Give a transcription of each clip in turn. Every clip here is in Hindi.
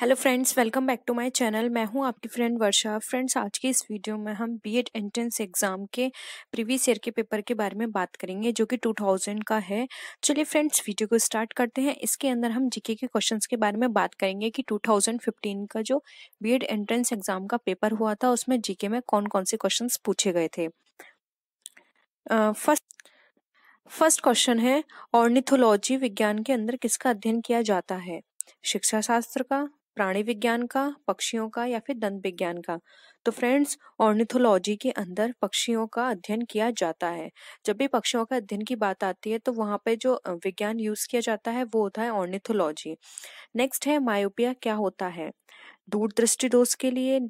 Hello friends, welcome back to my channel. मैं हूं आपकी फ्रेंड वर्षा। फ्रेंड्स, आज की इस वीडियो में हम बीएड एंट्रेंस एग्जाम के प्रीवियस ईयर के पेपर के बारे में बात करेंगे, जो कि 2000 का है। चलिए फ्रेंड्स, वीडियो को स्टार्ट करते हैं। इसके अंदर हम जीके के क्वेश्चंस के बारे में बात करेंगे कि 2015 का जो बीएड एंट्रेंस एग्जाम का पेपर हुआ था, उसमें जीके में कौन कौन से क्वेश्चन पूछे गए थे। फर्स्ट क्वेश्चन है, ऑर्निथोलॉजी विज्ञान के अंदर किसका अध्ययन किया जाता है? शिक्षा शास्त्र का, प्राणी विज्ञान का, पक्षियों का या फिर दंत विज्ञान का? तो फ्रेंड्स, ऑर्निथोलॉजी के अंदर पक्षियों का अध्ययन किया जाता है। जब भी पक्षियों का अध्ययन की बात आती है तो वहां पे जो विज्ञान यूज किया जाता है वो होता है ऑर्निथोलॉजी। नेक्स्ट है, मायोपिया क्या होता है? दूरदृष्टि दोष के लिए,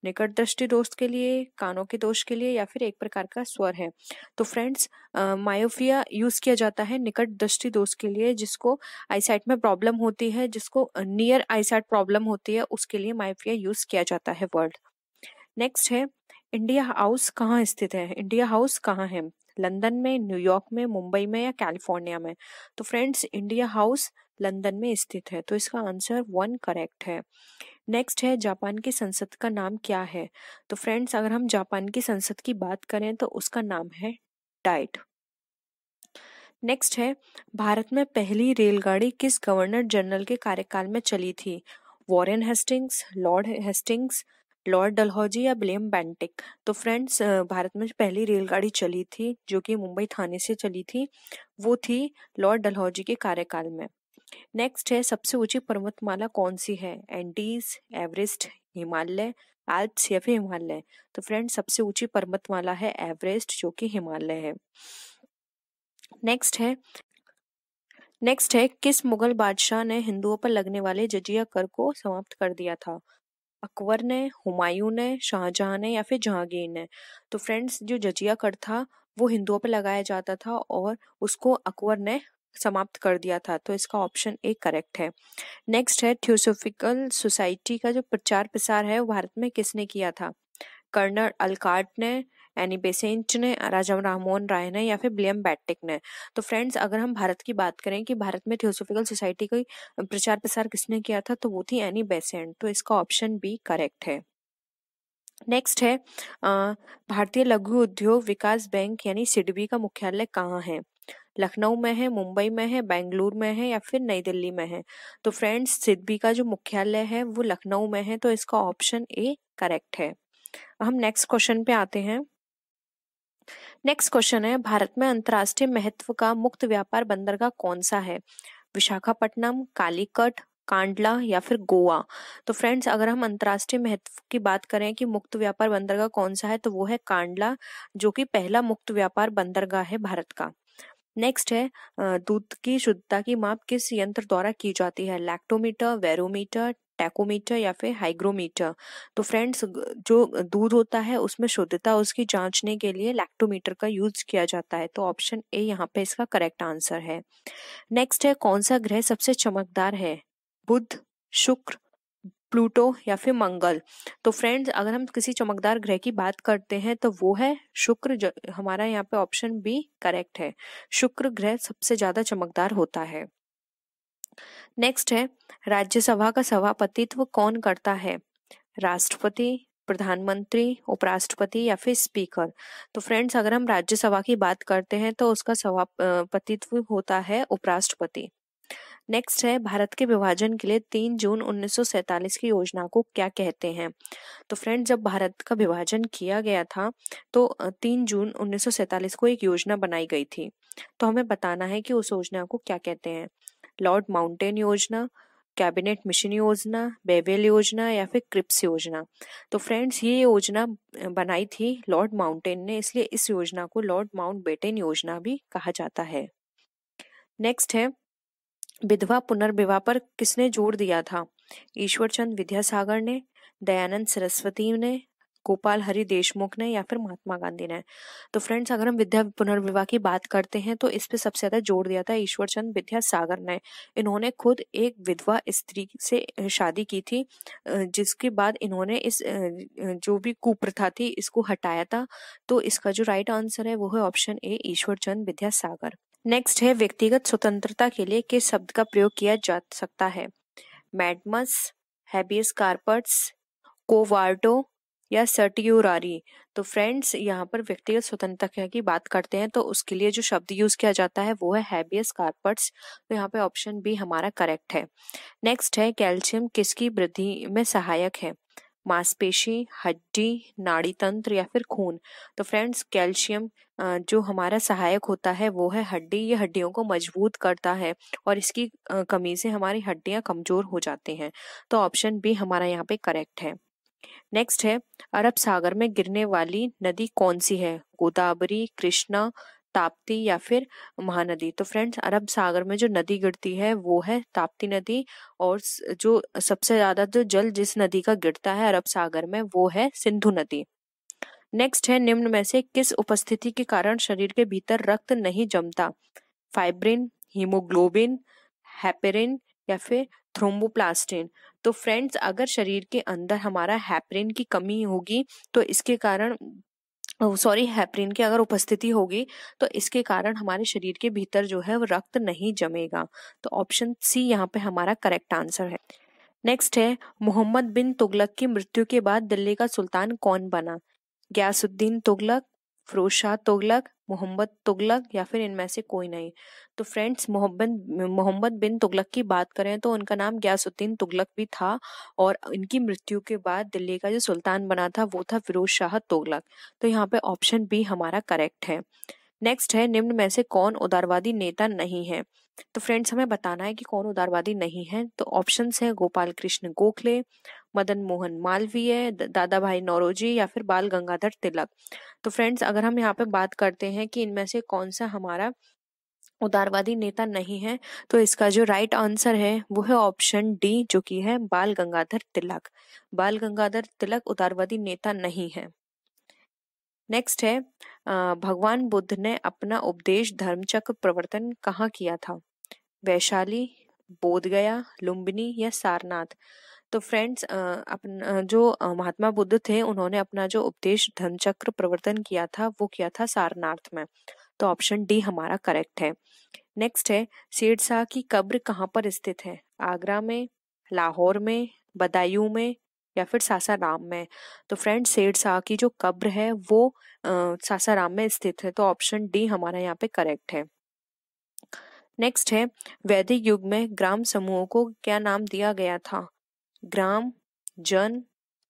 निकट दृष्टि दोष के लिए, कानों के दोष के लिए या फिर एक प्रकार का स्वर है? तो फ्रेंड्स, मायोपिया यूज किया जाता है निकट दृष्टि दोष के लिए, जिसको आईसाइट में प्रॉब्लम होती है, जिसको नियर आईसाइट प्रॉब्लम होती है, उसके लिए मायोपिया यूज किया जाता है वर्ड। नेक्स्ट है, इंडिया हाउस कहाँ स्थित है? इंडिया हाउस कहाँ है? लंदन में, न्यूयॉर्क में, मुंबई में या कैलिफोर्निया में? तो फ्रेंड्स, इंडिया हाउस लंदन में स्थित है, तो इसका आंसर 1 करेक्ट है। नेक्स्ट है, जापान की संसद का नाम क्या है? तो फ्रेंड्स, अगर हम जापान की संसद की बात करें तो उसका नाम है डाइट। नेक्स्ट है, भारत में पहली रेलगाड़ी किस गवर्नर जनरल के कार्यकाल में चली थी? Warren Hastings, Lord Hastings, Lord Dalhousie या विलियम बेंटिक? तो फ्रेंड्स, भारत में पहली रेलगाड़ी चली थी जो कि मुंबई थाने से चली थी, वो थी लॉर्ड डलहौजी के कार्यकाल में। नेक्स्ट है, सबसे ऊंची पर्वतमाला कौन सी है? एंडीज, एवरेस्ट, हिमालय, आल्प्स या फिर हिमालय? तो फ्रेंड्स, सबसे ऊंची पर्वतमाला है एवरेस्ट, जो कि हिमालय है। नेक्स्ट है, किस मुगल बादशाह ने हिंदुओं पर लगने वाले जजिया कर को समाप्त कर दिया था? अकबर ने, हुमायूं ने, शाहजहां ने या फिर जहांगीर ने? तो फ्रेंड्स, जो जजिया कर था वो हिंदुओं पर लगाया जाता था और उसको अकबर ने समाप्त कर दिया था, तो इसका ऑप्शन ए करेक्ट है। नेक्स्ट है, थियोसॉफिकल सोसाइटी का जो प्रचार प्रसार है वो भारत में किसने किया था? कर्नल अलकाट ने, एनी बेसेंट ने, राजा राममोहन राय ने या फिर विलियम बेंटिक ने? तो फ्रेंड्स, अगर हम भारत की बात करें कि भारत में थियोसॉफिकल सोसाइटी का प्रचार प्रसार किसने किया था, तो वो थी एनी बेसेंट, तो इसका ऑप्शन बी करेक्ट है। नेक्स्ट है, भारतीय लघु उद्योग विकास बैंक यानी सिडबी का मुख्यालय कहाँ है? लखनऊ में है, मुंबई में है, बेंगलुरु में है या फिर नई दिल्ली में है? तो फ्रेंड्स, सिडबी का जो मुख्यालय है वो लखनऊ में है, तो इसका ऑप्शन ए करेक्ट है। हम नेक्स्ट क्वेश्चन पे आते हैं। नेक्स्ट क्वेश्चन है, भारत में अंतर्राष्ट्रीय महत्व का मुक्त व्यापार बंदरगाह कौन सा है? विशाखापट्टनम, कालीकट, कांडला या फिर गोवा? तो फ्रेंड्स, अगर हम अंतर्राष्ट्रीय महत्व की बात करें कि मुक्त व्यापार बंदरगाह कौन सा है, तो वो है कांडला, जो कि पहला मुक्त व्यापार बंदरगाह है भारत का। नेक्स्ट है, दूध की शुद्धता की माप किस यंत्र द्वारा की जाती है? लैक्टोमीटर, वेरोमीटर, टैकोमीटर या फिर हाइग्रोमीटर? तो फ्रेंड्स, जो दूध होता है उसमें शुद्धता उसकी जांचने के लिए लैक्टोमीटर का यूज किया जाता है, तो ऑप्शन ए यहाँ पे इसका करेक्ट आंसर है। नेक्स्ट है, कौन सा ग्रह सबसे चमकदार है? बुध, शुक्र, प्लूटो या फिर मंगल? तो फ्रेंड्स, अगर हम किसी चमकदार ग्रह की बात करते हैं तो वो है शुक्र। हमारा यहाँ पे ऑप्शन बी करेक्ट है, शुक्र ग्रह सबसे ज्यादा चमकदार होता है। नेक्स्ट है, राज्यसभा का सभापतित्व कौन करता है? राष्ट्रपति, प्रधानमंत्री, उपराष्ट्रपति या फिर स्पीकर? तो फ्रेंड्स, अगर हम राज्यसभा की बात करते हैं तो उसका सभापतित्व होता है उपराष्ट्रपति। नेक्स्ट है, भारत के विभाजन के लिए 3 जून 1947 की योजना को क्या कहते हैं? तो फ्रेंड्स, जब भारत का विभाजन किया गया था तो 3 जून 1947 को एक योजना बनाई गई थी, तो हमें बताना है कि उस योजना को क्या कहते हैं। लॉर्ड माउंटेन योजना, कैबिनेट मिशन योजना, बेवेल योजना या फिर क्रिप्स योजना? तो फ्रेंड्स, ये योजना बनाई थी लॉर्ड माउंटेन ने, इसलिए इस योजना को लॉर्ड माउंटबेटन योजना भी कहा जाता है। नेक्स्ट है, विधवा पुनर्विवाह पर किसने जोर दिया था? ईश्वरचंद विद्यासागर ने, दयानंद सरस्वती ने, गोपाल हरि देशमुख ने या फिर महात्मा गांधी ने? तो फ्रेंड्स, अगर हम विद्या पुनर्विवाह की बात करते हैं तो इस पे सबसे ज्यादा जोर दिया था ईश्वरचंद विद्यासागर ने। इन्होंने खुद एक विधवा स्त्री से शादी की थी, जिसके बाद इन्होंने इस जो भी कुप्रथा थी इसको हटाया था, तो इसका जो राइट आंसर है वो है option A, Ishwarchand Vidyasagar. Next है, व्यक्तिगत स्वतंत्रता के लिए किस शब्द का प्रयोग किया जा सकता है? मैडमस, हैबियस कार्पस, कोवार्डो या सर्टियोरारी। तो फ्रेंड्स यहाँ पर व्यक्तिगत स्वतंत्रता की बात करते हैं तो उसके लिए जो शब्द यूज किया जाता है वो है हैबियस कार्पस। तो यहाँ पे ऑप्शन बी हमारा करेक्ट है। नेक्स्ट है कैल्शियम किसकी वृद्धि में सहायक है? मांसपेशी, हड्डी, नाड़ी तंत्र या फिर खून। तो फ्रेंड्स कैल्शियम जो हमारा सहायक होता है वो है हड्डी। ये हड्डियों को मजबूत करता है और इसकी कमी से हमारी हड्डियां कमजोर हो जाती हैं। तो ऑप्शन बी हमारा यहाँ पे करेक्ट है। नेक्स्ट है अरब सागर में गिरने वाली नदी कौन सी है? गोदावरी, कृष्णा, ताप्ती या फिर महानदी। तो फ्रेंड्स अरब सागर में जो नदी गिरती है वो है ताप्ती नदी। और जो सबसे ज्यादा जो जल जिस नदी का गिरता है अरब सागर में वो है सिंधु नदी। नेक्स्ट है निम्न में से किस उपस्थिति के कारण शरीर के भीतर रक्त नहीं जमता? फाइब्रिन, हीमोग्लोबिन, हेपेरिन या फिर थ्रोम्बोप्लास्टिन। तो फ्रेंड्स अगर शरीर के अंदर हमारा हेपरिन की कमी होगी तो इसके कारण हेपरिन की अगर उपस्थिति होगी तो इसके कारण हमारे शरीर के भीतर जो है वो रक्त नहीं जमेगा। तो ऑप्शन सी यहाँ पे हमारा करेक्ट आंसर है। नेक्स्ट है मोहम्मद बिन तुगलक की मृत्यु के बाद दिल्ली का सुल्तान कौन बना? गयासुद्दीन तुगलक, फिरोज शाह तुगलक, मोहम्मद तुगलक या फिर इनमें से कोई नहीं। तो फ्रेंड्स मोहम्मद बिन तुगलक की बात करें तो उनका नाम गयासुद्दीन तुगलक भी था और इनकी मृत्यु के बाद दिल्ली का जो सुल्तान बना था वो था फिरोज शाह तुगलक। तो यहाँ पे ऑप्शन बी हमारा करेक्ट है। नेक्स्ट है निम्न में से कौन उदारवादी नेता नहीं है? तो फ्रेंड्स हमें बताना है कि कौन उदारवादी नहीं है। तो ऑप्शंस है गोपाल कृष्ण गोखले, मदन मोहन मालवीय, दादा भाई नौरोजी या फिर बाल गंगाधर तिलक। तो फ्रेंड्स अगर हम यहाँ पे बात करते हैं कि इनमें से कौन सा हमारा उदारवादी नेता नहीं है तो इसका जो राइट आंसर है वो है ऑप्शन डी जो कि है बाल गंगाधर तिलक। बाल गंगाधर तिलक उदारवादी नेता नहीं है। नेक्स्ट है भगवान बुद्ध ने अपना उपदेश धर्मचक्र प्रवर्तन कहाँ किया था? वैशाली, बोधगया, लुम्बिनी या सारनाथ। तो फ्रेंड्स महात्मा बुद्ध थे उन्होंने अपना जो उपदेश धर्मचक्र प्रवर्तन किया था वो किया था सारनाथ में। तो ऑप्शन डी हमारा करेक्ट है। नेक्स्ट है शेरशाह की कब्र कहाँ पर स्थित है? आगरा में, लाहौर में, बदायूं में या फिर सासाराम में। तो फ्रेंड्स शेरशाह की जो कब्र है वो सासाराम में स्थित है। तो ऑप्शन डी हमारा यहाँ पे करेक्ट है। नेक्स्ट है वैदिक युग में ग्राम समूहों को क्या नाम दिया गया था? ग्राम, जन,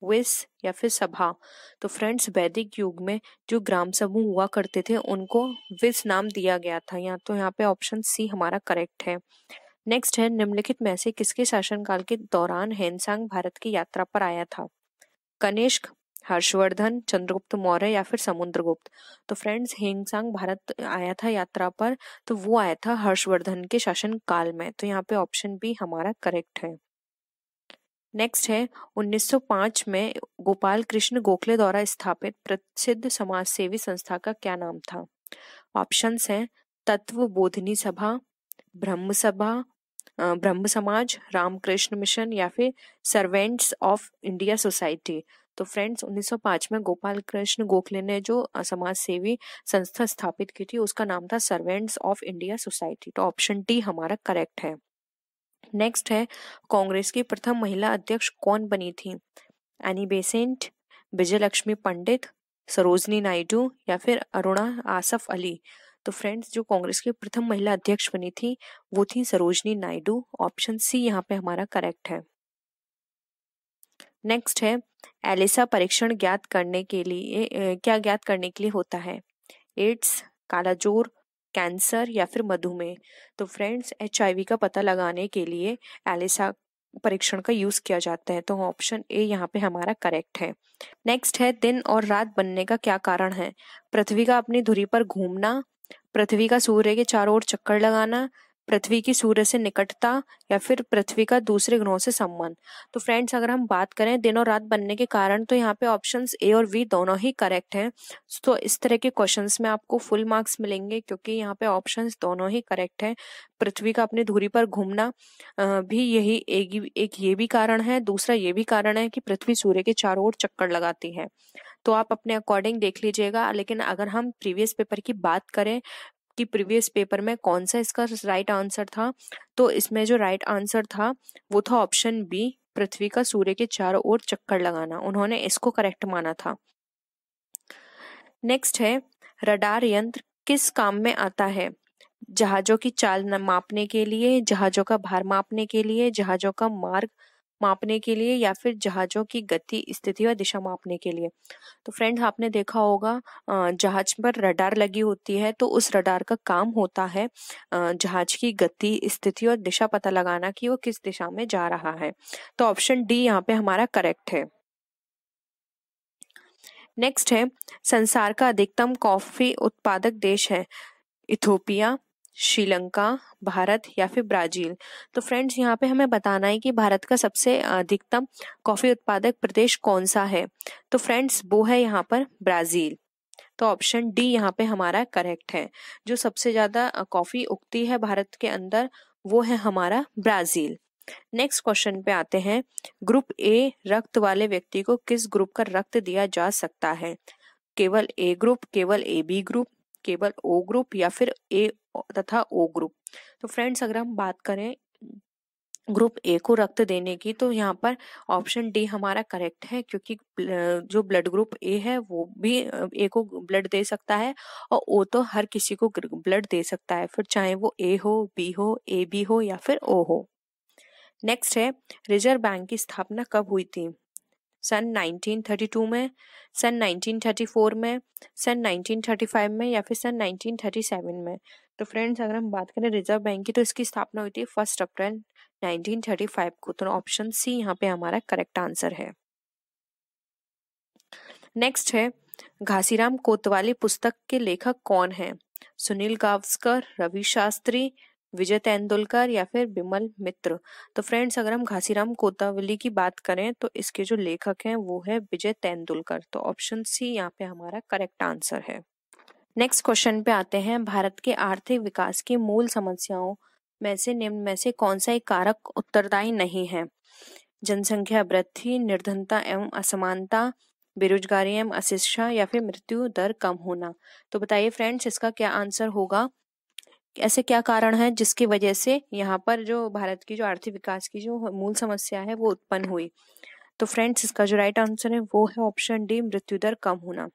विस या फिर सभा। तो फ्रेंड्स वैदिक युग में जो ग्राम समूह हुआ करते थे उनको विस नाम दिया गया था। यहाँ पे ऑप्शन सी हमारा करेक्ट है। नेक्स्ट है निम्नलिखित में से किसके शासनकाल के दौरान हेनसांग भारत की यात्रा पर आया था? कनिष्क, हर्षवर्धन, चंद्रगुप्त मौर्य या फिर समुद्रगुप्त। तो फ्रेंड्स हेनसांग भारत आया था यात्रा पर तो वो आया था हर्षवर्धन के शासन काल में। तो यहाँ पे ऑप्शन बी हमारा करेक्ट है। नेक्स्ट है 1905 में गोपाल कृष्ण गोखले द्वारा स्थापित प्रसिद्ध समाजसेवी संस्था का क्या नाम था? ऑप्शंस हैं तत्व बोधिनी सभा, ब्रह्म सभा, ब्रह्म समाज, रामकृष्ण मिशन या फिर सर्वेंट्स ऑफ इंडिया सोसाइटी। तो फ्रेंड्स 1905 में गोपाल कृष्ण गोखले ने जो समाज सेवी संस्था स्थापित की थी उसका नाम था सर्वेंट्स ऑफ इंडिया सोसाइटी। तो ऑप्शन डी हमारा करेक्ट है। नेक्स्ट है कांग्रेस की प्रथम महिला अध्यक्ष कौन बनी थी? एनी बेसेंट, विजयलक्ष्मी पंडित, सरोजनी नायडू या फिर अरुणा आसफ अली। तो फ्रेंड्स जो कांग्रेस की प्रथम महिला अध्यक्ष बनी थी वो थी सरोजनी नायडू। ऑप्शन सी यहाँ पे हमारा करेक्ट है। नेक्स्ट है एलिसा परीक्षण ज्ञात करने के लिए क्या ज्ञात करने के लिए होता है? एड्स, कालाजोर, कैंसर या फिर मधुमेह। तो फ्रेंड्स HIV का पता लगाने के लिए एलिसा परीक्षण का यूज किया जाता है। तो ऑप्शन ए यहाँ पे हमारा करेक्ट है। नेक्स्ट है दिन और रात बनने का क्या कारण है? पृथ्वी का अपनी धुरी पर घूमना, पृथ्वी का सूर्य के चारों ओर चक्कर लगाना, पृथ्वी की सूर्य से निकटता या फिर पृथ्वी का दूसरे ग्रहों से संबंध। तो फ्रेंड्स अगर हम बात करें दिन और रात बनने के कारण तो यहाँ पे ऑप्शंस ए और बी दोनों ही करेक्ट हैं। तो इस तरह के क्वेश्चंस में आपको फुल मार्क्स मिलेंगे क्योंकि यहाँ पे ऑप्शंस दोनों ही करेक्ट हैं। पृथ्वी का अपनी धुरी पर घूमना भी यही एक ये भी कारण है, दूसरा ये भी कारण है कि पृथ्वी सूर्य के चारों ओर चक्कर लगाती है। तो आप अपने अकॉर्डिंग देख लीजिएगा। लेकिन अगर हम प्रीवियस पेपर की बात करें कि प्रीवियस पेपर में कौन सा इसका राइट आंसर था तो इसमें जो राइट आंसर था वो था ऑप्शन बी, पृथ्वी का सूर्य के चारों ओर चक्कर लगाना, उन्होंने इसको करेक्ट माना था। नेक्स्ट है, रडार यंत्र किस काम में आता है? जहाजों की चाल मापने के लिए, जहाजों का भार मापने के लिए, जहाजों का मार्ग मापने के लिए, या फिर जहाजों की गति, स्थिति और दिशा मापने के लिए। तो फ्रेंड्स, आपने देखा होगा जहाज पर रडार लगी होती है, तो उस रडार का काम होता है जहाज की गति, स्थिति और दिशा पता लगाना कि वो किस दिशा में जा रहा है। तो ऑप्शन डी यहाँ पे हमारा करेक्ट है। नेक्स्ट है, संसार का अधिकतम कॉफी उत्पादक देश है? इथोपिया, श्रीलंका, भारत या फिर ब्राजील। तो फ्रेंड्स, यहाँ पे हमें बताना है कि भारत का सबसे अधिकतम कॉफी उत्पादक प्रदेश कौन सा है। तो फ्रेंड्स, वो है यहाँ पर ब्राजील। तो ऑप्शन डी यहाँ पे हमारा करेक्ट है। जो सबसे ज्यादा कॉफी उगती है भारत के अंदर, वो है हमारा ब्राजील। नेक्स्ट क्वेश्चन पे आते हैं, ग्रुप ए रक्त वाले व्यक्ति को किस ग्रुप का रक्त दिया जा सकता है? केवल ए ग्रुप, केवल ए बी ग्रुप, केवल ओ ग्रुप या फिर ए तथा ओ ग्रुप। तो फ्रेंड्स, अगर हम बात करें ग्रुप ए को रक्त देने की, तो यहाँ पर ऑप्शन डी हमारा करेक्ट है, क्योंकि जो ब्लड ग्रुप ए है वो भी ए को ब्लड दे सकता है, और ओ तो हर किसी को ब्लड दे सकता है, फिर चाहे वो ए हो, बी हो, ए बी हो या फिर ओ हो। नेक्स्ट है, रिजर्व बैंक की स्थापना कब हुई थी? सन 1932 में, सन 1934 में, सन 1935 में या फिर सन 1937 में। तो फ्रेंड्स, अगर हम बात करें रिजर्व बैंक की, तो इसकी स्थापना हुई थी 1 अप्रैल 1935 को। तो ऑप्शन सी यहाँ पे हमारा करेक्ट आंसर है। नेक्स्ट है, घासीराम कोतवाली पुस्तक के लेखक कौन है? सुनील गावस्कर, रवि शास्त्री, विजय तेंदुलकर या फिर बिमल मित्र। तो फ्रेंड्स, अगर हम घासीराम कोतवाली की बात करें, तो इसके जो लेखक हैं वो है विजय तेंदुलकर। तो ऑप्शन सी यहाँ पे हमारा करेक्ट आंसर है। नेक्स्ट क्वेश्चन पे आते हैं, भारत के आर्थिक विकास की मूल समस्याओं में से निम्न में से कौन सा एक कारक उत्तरदायी नहीं है? जनसंख्या वृद्धि, निर्धनता एवं असमानता, बेरोजगारी एवं अशिक्षा या फिर मृत्यु दर कम होना। तो बताइए फ्रेंड्स, इसका क्या आंसर होगा? ऐसे क्या कारण है जिसकी वजह से यहाँ पर जो भारत की जो आर्थिक विकास की जो मूल समस्या है वो उत्पन्न हुई? तो फ्रेंड्स, इसका जो राइट आंसर है वो है ऑप्शन डी, मृत्यु दर कम होना।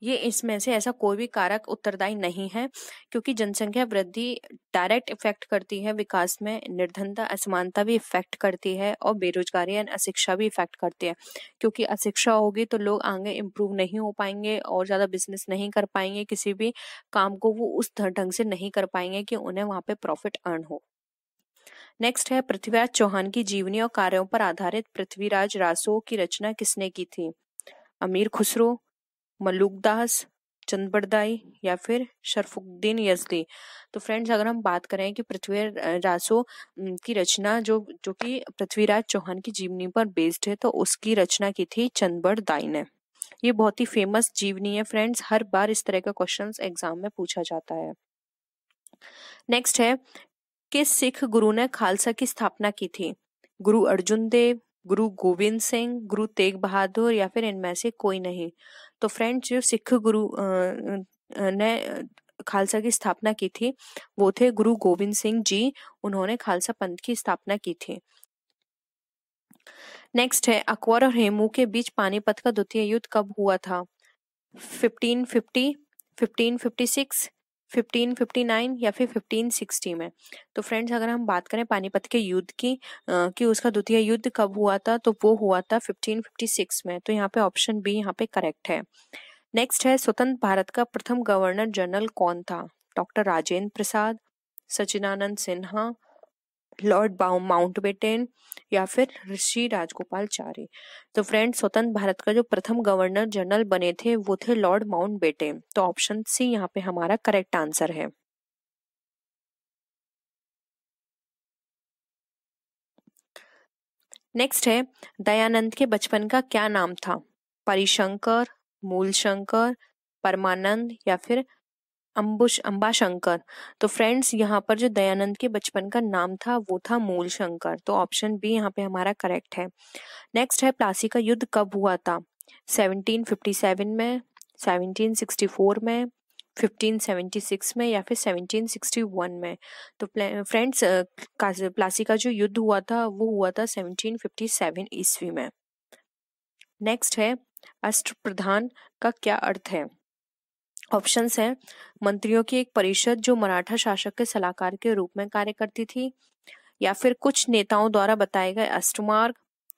ये इसमें से ऐसा कोई भी कारक उत्तरदायी नहीं है, क्योंकि जनसंख्या वृद्धि डायरेक्ट इफेक्ट करती है विकास में, निर्धनता असमानता भी इफेक्ट करती है, और बेरोजगारी एंड अशिक्षा भी इफेक्ट करती है। क्योंकि अशिक्षा होगी तो लोग आगे इम्प्रूव नहीं हो पाएंगे और ज्यादा बिजनेस नहीं कर पाएंगे, किसी भी काम को वो उस ढंग से नहीं कर पाएंगे कि उन्हें वहां पे प्रॉफिट अर्न हो। नेक्स्ट है, पृथ्वीराज चौहान की जीवनी और कार्यों पर आधारित पृथ्वीराज रासो की रचना किसने की थी? अमीर खुसरो, मलुकदास, चंदबरदाई या फिर शरफुद्दीन यजदी। तो फ्रेंड्स, अगर हम बात करें कि पृथ्वीराज रासो की रचना जो जो कि पृथ्वीराज चौहान की जीवनी पर बेस्ड है, तो उसकी रचना की थी चंदबरदाई ने। ये बहुत ही फेमस जीवनी है फ्रेंड्स, हर बार इस तरह का क्वेश्चंस एग्जाम में पूछा जाता है। नेक्स्ट है, किस सिख गुरु ने खालसा की स्थापना की थी? गुरु अर्जुन देव, गुरु गोविंद सिंह, गुरु तेग बहादुर या फिर इनमें से कोई नहीं। तो फ्रेंड्स, जो सिख गुरु ने खालसा की स्थापना की थी वो थे गुरु गोविंद सिंह जी, उन्होंने खालसा पंथ की स्थापना की थी। नेक्स्ट है, अकबर और हेमू के बीच पानीपत का द्वितीय युद्ध कब हुआ था? 1550, 1556, 1559 या फिर 1560 में। तो फ्रेंड्स, अगर हम बात करें पानीपत के युद्ध की कि उसका द्वितीय युद्ध कब हुआ था, तो वो हुआ था 1556 में। तो यहाँ पे ऑप्शन बी यहाँ पे करेक्ट है। नेक्स्ट है, स्वतंत्र भारत का प्रथम गवर्नर जनरल कौन था? Doctor Rajendra Prasad, Sachidanand Sinha, Lord Mountbatten या फिर ऋषि राजगोपालचारी। तो फ्रेंड्स, स्वतंत्र भारत का जो प्रथम गवर्नर जनरल बने थे वो थे लॉर्ड माउंटबेटन। तो ऑप्शन सी यहाँ पे हमारा करेक्ट आंसर है। नेक्स्ट है, दयानंद के बचपन का क्या नाम था? परिशंकर, मूलशंकर, परमानंद या फिर अंबाशंकर। तो फ्रेंड्स, यहाँ पर जो दयानंद के बचपन का नाम था वो था मूलशंकर। तो ऑप्शन बी यहाँ पे हमारा करेक्ट है। नेक्स्ट है, प्लासी का युद्ध कब हुआ था? 1757 में, 1764 में, 1576 में या फिर 1761 में? तो फ्रेंड्स प्लासी का जो युद्ध हुआ था वो हुआ था 1757 ईस्वी में। नेक्स्ट है अष्टप्रधान का क्या अर्थ है? ऑप्शंस है मंत्रियों की एक परिषद जो मराठा शासक के सलाहकार के रूप में कार्य करती थी, या फिर कुछ नेताओं द्वारा बताए गए अष्टमार्ग,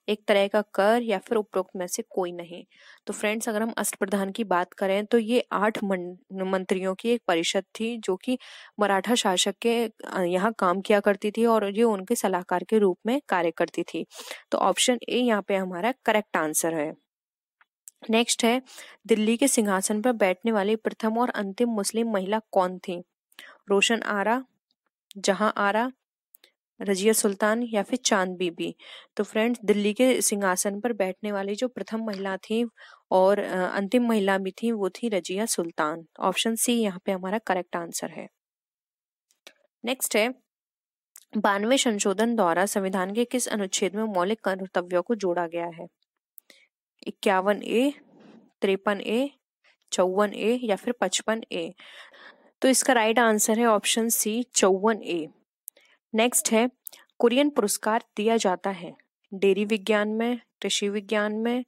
एक तरह का कर, या फिर उपरोक्त में से कोई नहीं। तो फ्रेंड्स अगर हम अष्टप्रधान की बात करें तो ये 8 मंत्रियों की एक परिषद थी जो कि मराठा शासक के यहाँ काम किया करती थी और ये उनके सलाहकार के रूप में कार्य करती थी। तो ऑप्शन ए यहाँ पे हमारा करेक्ट आंसर है। नेक्स्ट है दिल्ली के सिंहासन पर बैठने वाली प्रथम और अंतिम मुस्लिम महिला कौन थी? रोशन आरा, जहां आरा, रजिया सुल्तान, या फिर चांद बीबी? तो फ्रेंड्स दिल्ली के सिंहासन पर बैठने वाली जो प्रथम महिला थी और अंतिम महिला भी थी वो थी रजिया सुल्तान। ऑप्शन सी यहाँ पे हमारा करेक्ट आंसर है। नेक्स्ट है 92वें संशोधन द्वारा संविधान के किस अनुच्छेद में मौलिक कर्तव्यों को जोड़ा गया है? 51A, 53A, 54A या फिर 55A? तो इसका राइट आंसर है ऑप्शन सी 54A। नेक्स्ट है कुरियन पुरस्कार दिया जाता है डेयरी विज्ञान में, कृषि विज्ञान में,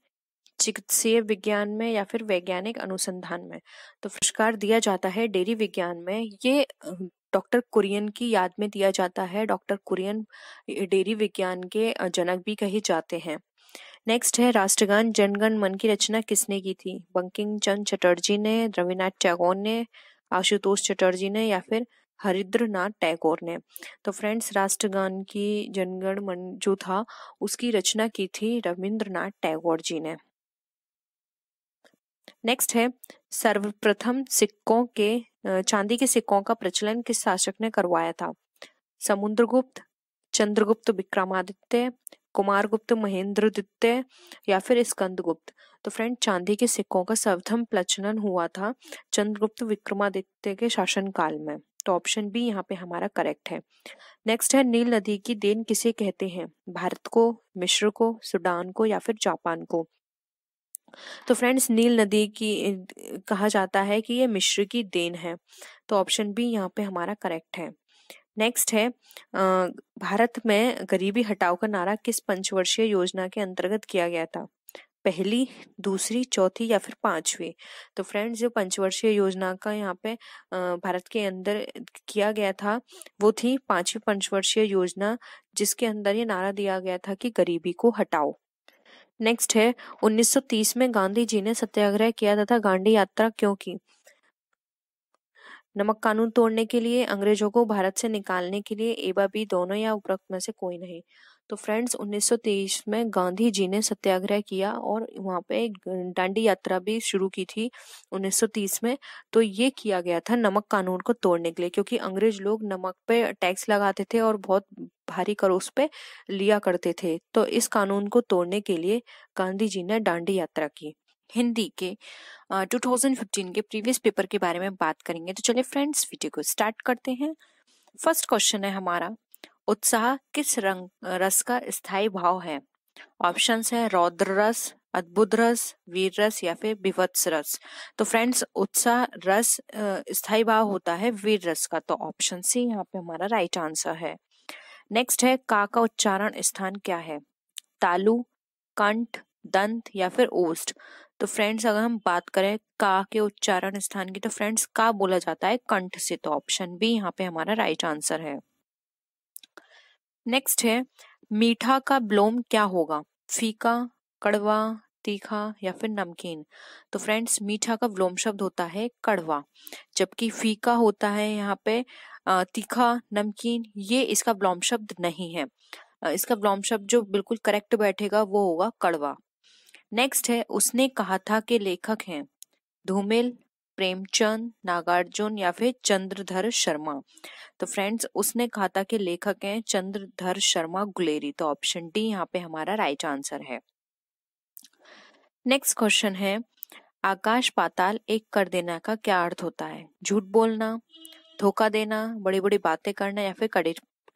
चिकित्सीय विज्ञान में या फिर वैज्ञानिक अनुसंधान में? तो पुरस्कार दिया जाता है डेयरी विज्ञान में। ये डॉक्टर कुरियन की याद में दिया जाता है। डॉक्टर कुरियन डेयरी विज्ञान के जनक भी कहे जाते हैं। नेक्स्ट है राष्ट्रगान जनगण मन की रचना किसने की थी? बंकिम चंद्र चटर्जी ने, रविन्द्रनाथ टैगोर ने, आशुतोष चटर्जी ने या फिर हरिंद्रनाथ टैगोर ने? तो फ्रेंड्स राष्ट्रगान की जनगण मन जो था उसकी रचना की थी रविंद्रनाथ टैगोर जी ने। नेक्स्ट है सर्वप्रथम सिक्कों के चांदी के सिक्कों का प्रचलन किस शासक ने करवाया था? समुद्रगुप्त, चंद्रगुप्त विक्रमादित्य, कुमारगुप्त महेंद्र द्वितीय या फिर स्कंदगुप्त? तो फ्रेंड चांदी के सिक्कों का सर्वप्रथम प्रचलन हुआ था चंद्रगुप्त विक्रमादित्य के शासनकाल में। तो ऑप्शन बी यहाँ पे हमारा करेक्ट है। नेक्स्ट है नील नदी की देन किसे कहते हैं? भारत को, मिस्र को, सूडान को या फिर जापान को? तो फ्रेंड्स नील नदी की कहा जाता है कि ये मिस्र की देन है। तो ऑप्शन बी यहाँ पे हमारा करेक्ट है। नेक्स्ट है भारत में गरीबी हटाओ का नारा किस पंचवर्षीय योजना के अंतर्गत किया गया था? पहली, दूसरी, चौथी या फिर पांचवी? तो फ्रेंड्स जो पंचवर्षीय योजना का यहाँ पे भारत के अंदर किया गया था वो थी 5वीं पंचवर्षीय योजना, जिसके अंदर ये नारा दिया गया था कि गरीबी को हटाओ। नेक्स्ट है 1930 में गांधी जी ने सत्याग्रह किया तथा दांडी यात्रा क्यों की? नमक कानून तोड़ने के लिए, अंग्रेजों को भारत से निकालने के लिए, ए व बी दोनों या उपरोक्त में से कोई नहीं? तो फ्रेंड्स 1923 में गांधी जी ने सत्याग्रह किया और वहां पे दांडी यात्रा भी शुरू की थी 1930 में। तो ये किया गया था नमक कानून को तोड़ने के लिए, क्योंकि अंग्रेज लोग नमक पे टैक्स लगाते थे और बहुत भारी कर उस पे लिया करते थे। तो इस कानून को तोड़ने के लिए गांधी जी ने दांडी यात्रा की। हिंदी के 2015 के प्रीवियस पेपर के बारे में बात करेंगे। तो चलिए फ्रेंड्स वीडियो को स्टार्ट करते हैं। फर्स्ट क्वेश्चन है हमारा, उत्साह किस रंग रस का स्थायी भाव है? ऑप्शंस है रौद्र रस, अद्भुत रस, वीर रस या फिर विभत्स रस? तो फ्रेंड्स उत्साह रस स्थायी भाव होता है वीर रस का। तो ऑप्शन सी यहाँ पे हमारा राइट आंसर है। नेक्स्ट है का उच्चारण स्थान क्या है? तालु, कंठ, दंत या फिर ओष्ठ? तो फ्रेंड्स अगर हम बात करें का के उच्चारण स्थान की, तो फ्रेंड्स का बोला जाता है कंठ से। तो ऑप्शन बी यहाँ पे हमारा राइट आंसर है। नेक्स्ट है मीठा का विलोम क्या होगा? फीका, कड़वा, तीखा या फिर नमकीन? तो फ्रेंड्स मीठा का विलोम शब्द होता है कड़वा, जबकि फीका होता है यहाँ पे तीखा, नमकीन ये इसका विलोम शब्द नहीं है। इसका विलोम शब्द जो बिल्कुल करेक्ट बैठेगा वो होगा कड़वा। नेक्स्ट है उसने कहा था कि लेखक हैं धूमिल, प्रेमचंद, नागार्जुन या फिर चंद्रधर शर्मा? तो फ्रेंड्स उसने कहा था कि लेखक हैं चंद्रधर शर्मा गुलेरी। तो ऑप्शन डी यहाँ पे हमारा राइट आंसर है। नेक्स्ट क्वेश्चन है आकाश पाताल एक कर देना का क्या अर्थ होता है? झूठ बोलना, धोखा देना, बड़ी बड़ी बातें करना या फिर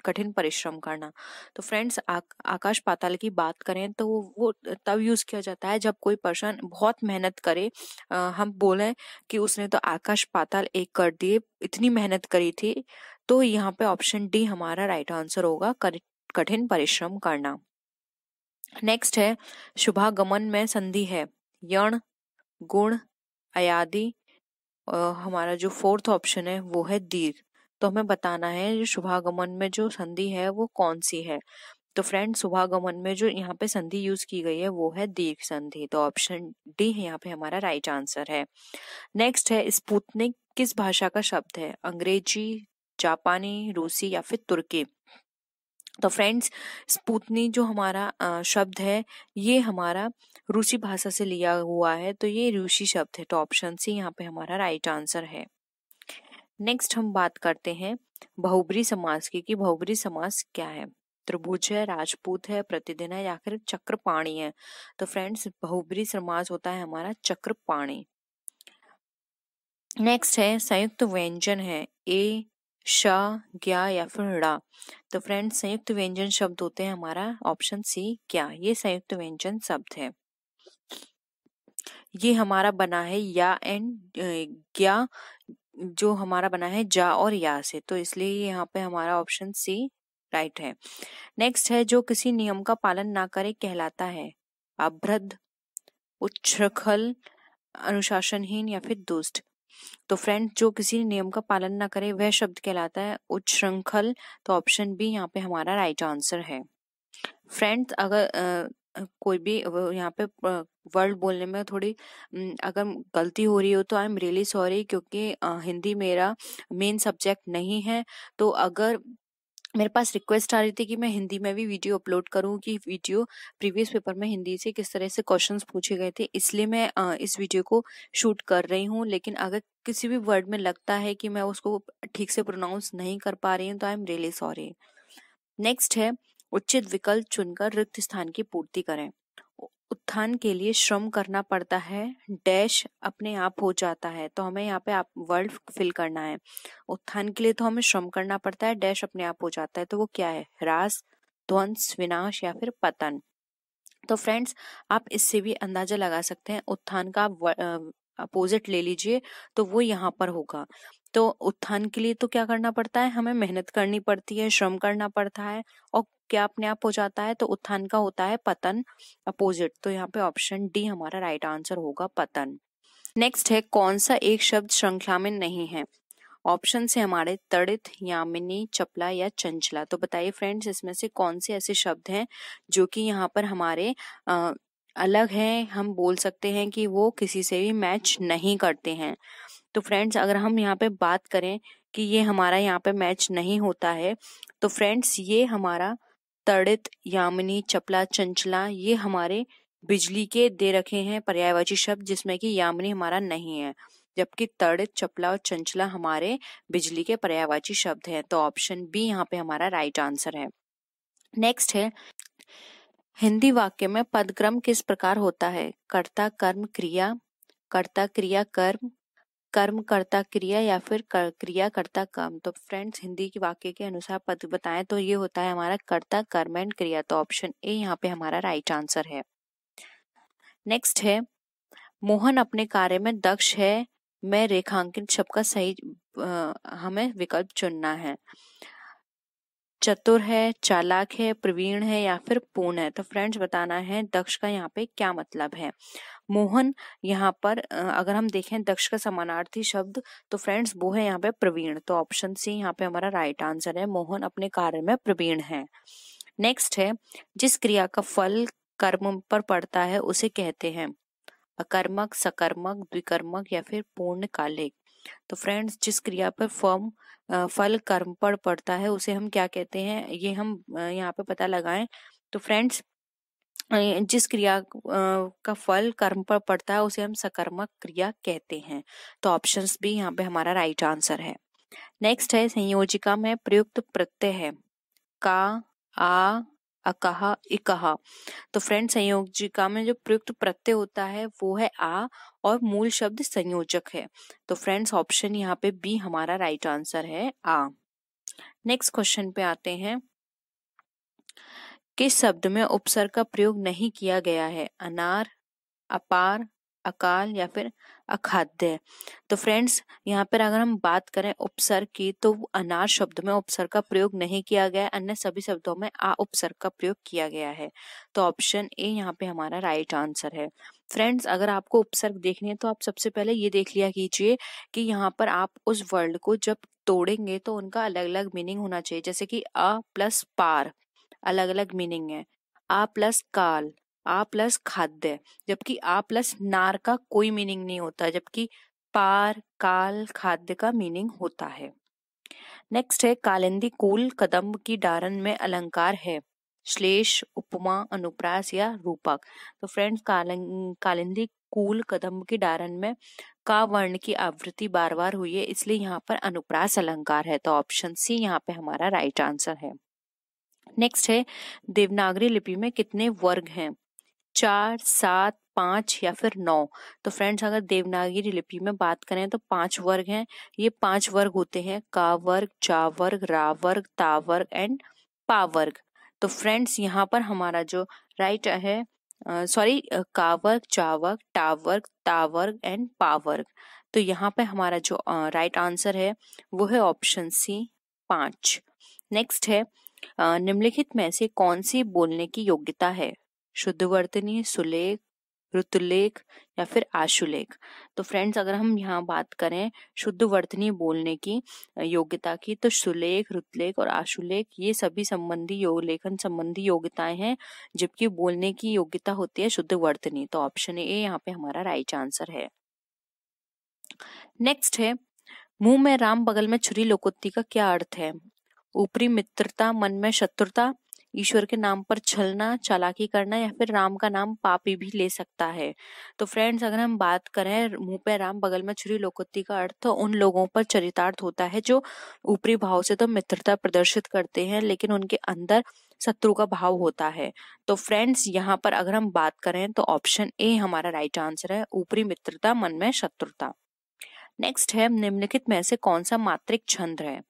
कठिन परिश्रम करना। तो फ्रेंड्स आकाश पाताल की बात करें तो वो तब यूज किया जाता है जब कोई पर्सन बहुत मेहनत करे। हम बोले कि उसने तो आकाश पाताल एक कर दिए, इतनी मेहनत करी थी। तो यहाँ पे ऑप्शन डी हमारा राइट आंसर होगा, कठिन परिश्रम करना। नेक्स्ट है शुभागमन में संधि है यण, गुण, अयादि। हमारा जो फोर्थ ऑप्शन है वो है दीर्घ। तो हमें बताना है जो शुभागमन में जो संधि है वो कौन सी है। तो फ्रेंड शुभागमन में जो यहाँ पे संधि यूज की गई है वो है दीर्घ संधि। तो ऑप्शन डी यहाँ पे हमारा राइट आंसर है। नेक्स्ट है स्पुतनिक किस भाषा का शब्द है, अंग्रेजी, जापानी, रूसी या फिर तुर्की। तो फ्रेंड्स स्पुतनिक जो हमारा शब्द है ये हमारा रूसी भाषा से लिया हुआ है, तो ये रूसी शब्द है। तो ऑप्शन सी यहाँ पे हमारा राइट आंसर है। नेक्स्ट हम बात करते हैं बहुब्री समास की कि बहुब्री समास क्या है। त्रिभुज है, राजपूत है, प्रतिदिन है या फिर चक्रपाणी है। तो फ्रेंड्स बहुब्री समास होता है हमारा चक्रपाणी। नेक्स्ट है संयुक्त व्यंजन है ए, श, ज्ञा या फिर ड़ा। तो फ्रेंड्स संयुक्त व्यंजन शब्द होते हैं हमारा ऑप्शन सी क्या, ये संयुक्त व्यंजन शब्द है। ये हमारा बना है या एंड ज्ञा, जो हमारा बना है जा और या से, तो इसलिए यहाँ पे हमारा ऑप्शन सी राइट है। नेक्स्ट है जो किसी नियम का पालन ना करे कहलाता है अभ्रद, उच्छृंखल, अनुशासनहीन या फिर दुष्ट। तो फ्रेंड जो किसी नियम का पालन ना करे वह शब्द कहलाता है उच्छृंखल। तो ऑप्शन बी यहाँ पे हमारा राइट आंसर है। फ्रेंड्स अगर कोई भी यहाँ पे वर्ड बोलने में थोड़ी अगर गलती हो रही हो तो आई एम रियली सॉरी, क्योंकि हिंदी मेरा मेन सब्जेक्ट नहीं है। तो अगर मेरे पास रिक्वेस्ट आ रही थी कि मैं हिंदी में भी वीडियो अपलोड करूं, कि वीडियो प्रीवियस पेपर में हिंदी से किस तरह से क्वेश्चंस पूछे गए थे, इसलिए मैं इस वीडियो को शूट कर रही हूं। लेकिन अगर किसी भी वर्ड में लगता है कि मैं उसको ठीक से प्रोनाउंस नहीं कर पा रही हूँ तो I am really sorry. Next है उचित विकल्प चुनकर रिक्त स्थान की पूर्ति करें। उत्थान के लिए श्रम करना पड़ता है, डैश अपने आप हो जाता है। तो हमें यहाँ पे आप वर्ड फिल करना है। उत्थान के लिए तो हमें श्रम करना पड़ता है, डैश अपने आप हो जाता है। तो वो क्या है, ह्रास, ध्वंस, विनाश या फिर पतन। तो फ्रेंड्स आप इससे भी अंदाजा लगा सकते हैं, उत्थान का अपोजिट ले लीजिए तो वो यहाँ पर होगा। तो उत्थान के लिए तो क्या करना पड़ता है, हमें मेहनत करनी पड़ती है, श्रम करना पड़ता है, और क्या अपने आप हो जाता है, तो उत्थान का होता है पतन, अपोजिट। तो यहाँ पे ऑप्शन डी हमारा राइट आंसर होगा, पतन। नेक्स्ट है कौन सा एक शब्द श्रृंखला में नहीं है। ऑप्शन से हमारे तड़ित, यामिनी, चपला या चंचला। तो बताइए फ्रेंड्स इसमें से कौन से ऐसे शब्द हैं जो कि यहाँ पर हमारे अलग हैं, हम बोल सकते हैं कि वो किसी से भी मैच नहीं करते हैं। तो फ्रेंड्स अगर हम यहाँ पे बात करें कि ये हमारा यहाँ पे मैच नहीं होता है, तो फ्रेंड्स ये हमारा तड़ित, यामिनी, चपला, चंचला ये हमारे बिजली के दे रखे हैं पर्यायवाची शब्द, जिसमें कि यामिनी हमारा नहीं है, जबकि तड़ित, चपला और चंचला हमारे बिजली के पर्यायवाची शब्द हैं। तो ऑप्शन बी यहाँ पे हमारा राइट आंसर है। नेक्स्ट है हिंदी वाक्य में पदक्रम किस प्रकार होता है, कर्ता कर्म क्रिया, कर्ता क्रिया कर्म, कर्म कर्ता क्रिया या फिर क्रिया कर्ता कर्म। तो फ्रेंड्स हिंदी के वाक्य के अनुसार पद बताएं तो ये होता है हमारा कर्ता कर्म एंड क्रिया। तो ऑप्शन ए यहाँ पे हमारा राइट आंसर है। नेक्स्ट है मोहन अपने कार्य में दक्ष है, मैं रेखांकित शब्द का सही हमें विकल्प चुनना है। चतुर है, चालाक है, प्रवीण है या फिर पूर्ण है। तो फ्रेंड्स बताना है दक्ष का यहाँ पे क्या मतलब है। मोहन यहाँ पर अगर हम देखें दक्ष का समानार्थी शब्द तो फ्रेंड्स वो है यहाँ पे प्रवीण। तो ऑप्शन सी यहाँ पे हमारा राइट आंसर है, मोहन अपने कार्य में प्रवीण है। नेक्स्ट है जिस क्रिया का फल कर्म पर पड़ता है उसे कहते हैं अकर्मक, सकर्मक, द्विकर्मक या फिर पूर्णकालिक। तो फ्रेंड्स जिस क्रिया पर फल कर्म पर पड़ता है उसे हम क्या कहते हैं, ये हम यहाँ पे पता लगाएं। तो फ्रेंड्स जिस क्रिया का फल कर्म पर पड़ता है उसे हम सकर्मक क्रिया कहते हैं। तो ऑप्शन बी यहाँ पे हमारा राइट आंसर है। नेक्स्ट है संयोजिका में प्रयुक्त प्रत्यय है का, आ, अकहा, इकहा। तो फ्रेंड संयोजिका में जो प्रयुक्त प्रत्यय होता है वो है आ और मूल शब्द संयोजक है। तो फ्रेंड्स ऑप्शन यहाँ पे बी हमारा राइट आंसर है, आ। नेक्स्ट क्वेश्चन पे आते हैं। किस शब्द में उपसर्ग का प्रयोग नहीं किया गया है? अनार, अपार, अकाल या फिर अखाद्य। तो फ्रेंड्स यहाँ पर अगर हम बात करें उपसर्ग की, तो अनार शब्द में उपसर्ग का प्रयोग नहीं किया गया, अन्य सभी शब्दों में आ उपसर्ग का प्रयोग किया गया है। तो ऑप्शन ए यहाँ पे हमारा राइट आंसर है। फ्रेंड्स अगर आपको उपसर्ग देखनी है तो आप सबसे पहले ये देख लिया कीजिए कि यहाँ पर आप उस वर्ड को जब तोड़ेंगे तो उनका अलग अलग मीनिंग होना चाहिए। जैसे कि अ प्लस पार अलग अलग मीनिंग है, आ प्लस काल, आ प्लस खाद्य, जबकि आ प्लस नार का कोई मीनिंग नहीं होता, जबकि पार काल खाद्य का मीनिंग होता है। नेक्स्ट है कालिंदी कूल कदम्ब की डारन में अलंकार है? श्लेष, उपमा, अनुप्रास या रूपक। तो फ्रेंड्स कालिंदी कूल कदम्ब की डारन में का वर्ण की आवृत्ति बार बार हुई है, इसलिए यहाँ पर अनुप्रास अलंकार है। तो ऑप्शन सी यहाँ पे हमारा राइट आंसर है। नेक्स्ट है देवनागरी लिपि में कितने वर्ग हैं? 4, 7, 5 या फिर 9। तो फ्रेंड्स अगर देवनागरी लिपि में बात करें तो 5 वर्ग हैं। ये 5 वर्ग होते हैं का वर्ग, चा वर्ग, रा वर्ग, ता वर्ग एंड पा वर्ग। तो फ्रेंड्स यहाँ पर हमारा जो राइट है का वर्ग, चा वर्ग, टा वर्ग, ता वर्ग एंड पा वर्ग। तो यहाँ पे हमारा जो राइट आंसर है वो है ऑप्शन सी 5। नेक्स्ट है निम्नलिखित में से कौन सी बोलने की योग्यता है? शुद्धवर्तनी, सुलेख, ऋतुलेख या फिर आशुलेख। तो फ्रेंड्स अगर हम यहाँ बात करें शुद्धवर्तनी बोलने की योग्यता की, तो सुलेख, ऋतुलेख और आशुलेख ये सभी संबंधी लेखन संबंधी योग्यताएं हैं, जबकि बोलने की योग्यता होती है शुद्धवर्तनी। तो ऑप्शन ए यहाँ पे हमारा राइट आंसर है। नेक्स्ट है मुंह में राम बगल में छुरी लोकोक्ति का क्या अर्थ है? ऊपरी मित्रता, मन में शत्रुता, ईश्वर के नाम पर छलना, चालाकी करना या फिर राम का नाम पापी भी ले सकता है। तो फ्रेंड्स अगर हम बात करें मुंह पे राम बगल में छुरी लोकोक्ति का अर्थ तो उन लोगों पर चरितार्थ होता है जो ऊपरी भाव से तो मित्रता प्रदर्शित करते हैं लेकिन उनके अंदर शत्रु का भाव होता है। तो फ्रेंड्स यहाँ पर अगर हम बात करें तो ऑप्शन ए हमारा राइट आंसर है, ऊपरी मित्रता मन में शत्रुता। नेक्स्ट है निम्नलिखित में से कौन सा मात्रिक छंद है?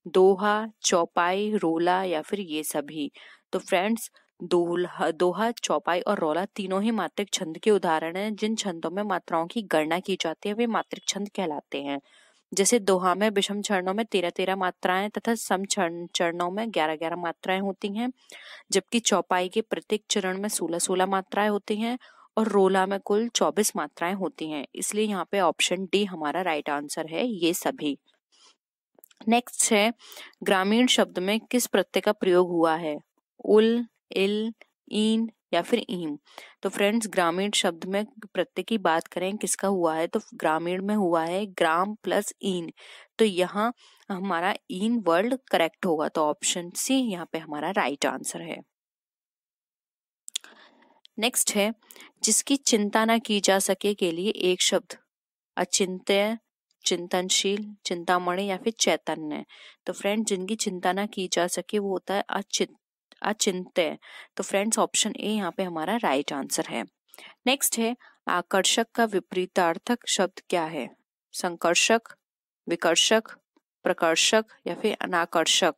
दोहा, चौपाई, रोला या फिर ये सभी। तो फ्रेंड्स दोहा, चौपाई और रोला तीनों ही मात्रिक छंद के उदाहरण हैं। जिन छंदों में मात्राओं की गणना की जाती है वे मात्रिक छंद कहलाते हैं। जैसे दोहा में विषम चरणों में 13-13 मात्राएं तथा सम चरणों में 11-11 मात्राएं होती हैं, जबकि चौपाई के प्रत्येक चरण में 16-16 मात्राएं होती हैं और रोला में कुल 24 मात्राएं होती हैं। इसलिए यहाँ पे ऑप्शन डी हमारा राइट आंसर है, ये सभी। नेक्स्ट है ग्रामीण शब्द में किस प्रत्यय का प्रयोग हुआ है? उल, इल, ईन या फिर ईम। तो फ्रेंड्स ग्रामीण शब्द में प्रत्यय की बात करें किसका हुआ है तो ग्रामीण में हुआ है ग्राम प्लस ईन। तो यहाँ हमारा ईन वर्ड करेक्ट होगा। तो ऑप्शन सी यहाँ पे हमारा राइट आंसर है। नेक्स्ट है जिसकी चिंता ना की जा सके के लिए एक शब्द अचिंत्य, चिंतनशील, चिंतामणि या फिर चैतन्य। तो फ्रेंड जिनकी चिंता ना की जा सके वो होता है अचिंत्य। तो फ्रेंड्स ऑप्शन ए यहाँ पे हमारा राइट आंसर है। नेक्स्ट है आकर्षक का विपरीतार्थक शब्द क्या है? संकर्षक, विकर्षक, प्रकर्षक या फिर अनाकर्षक।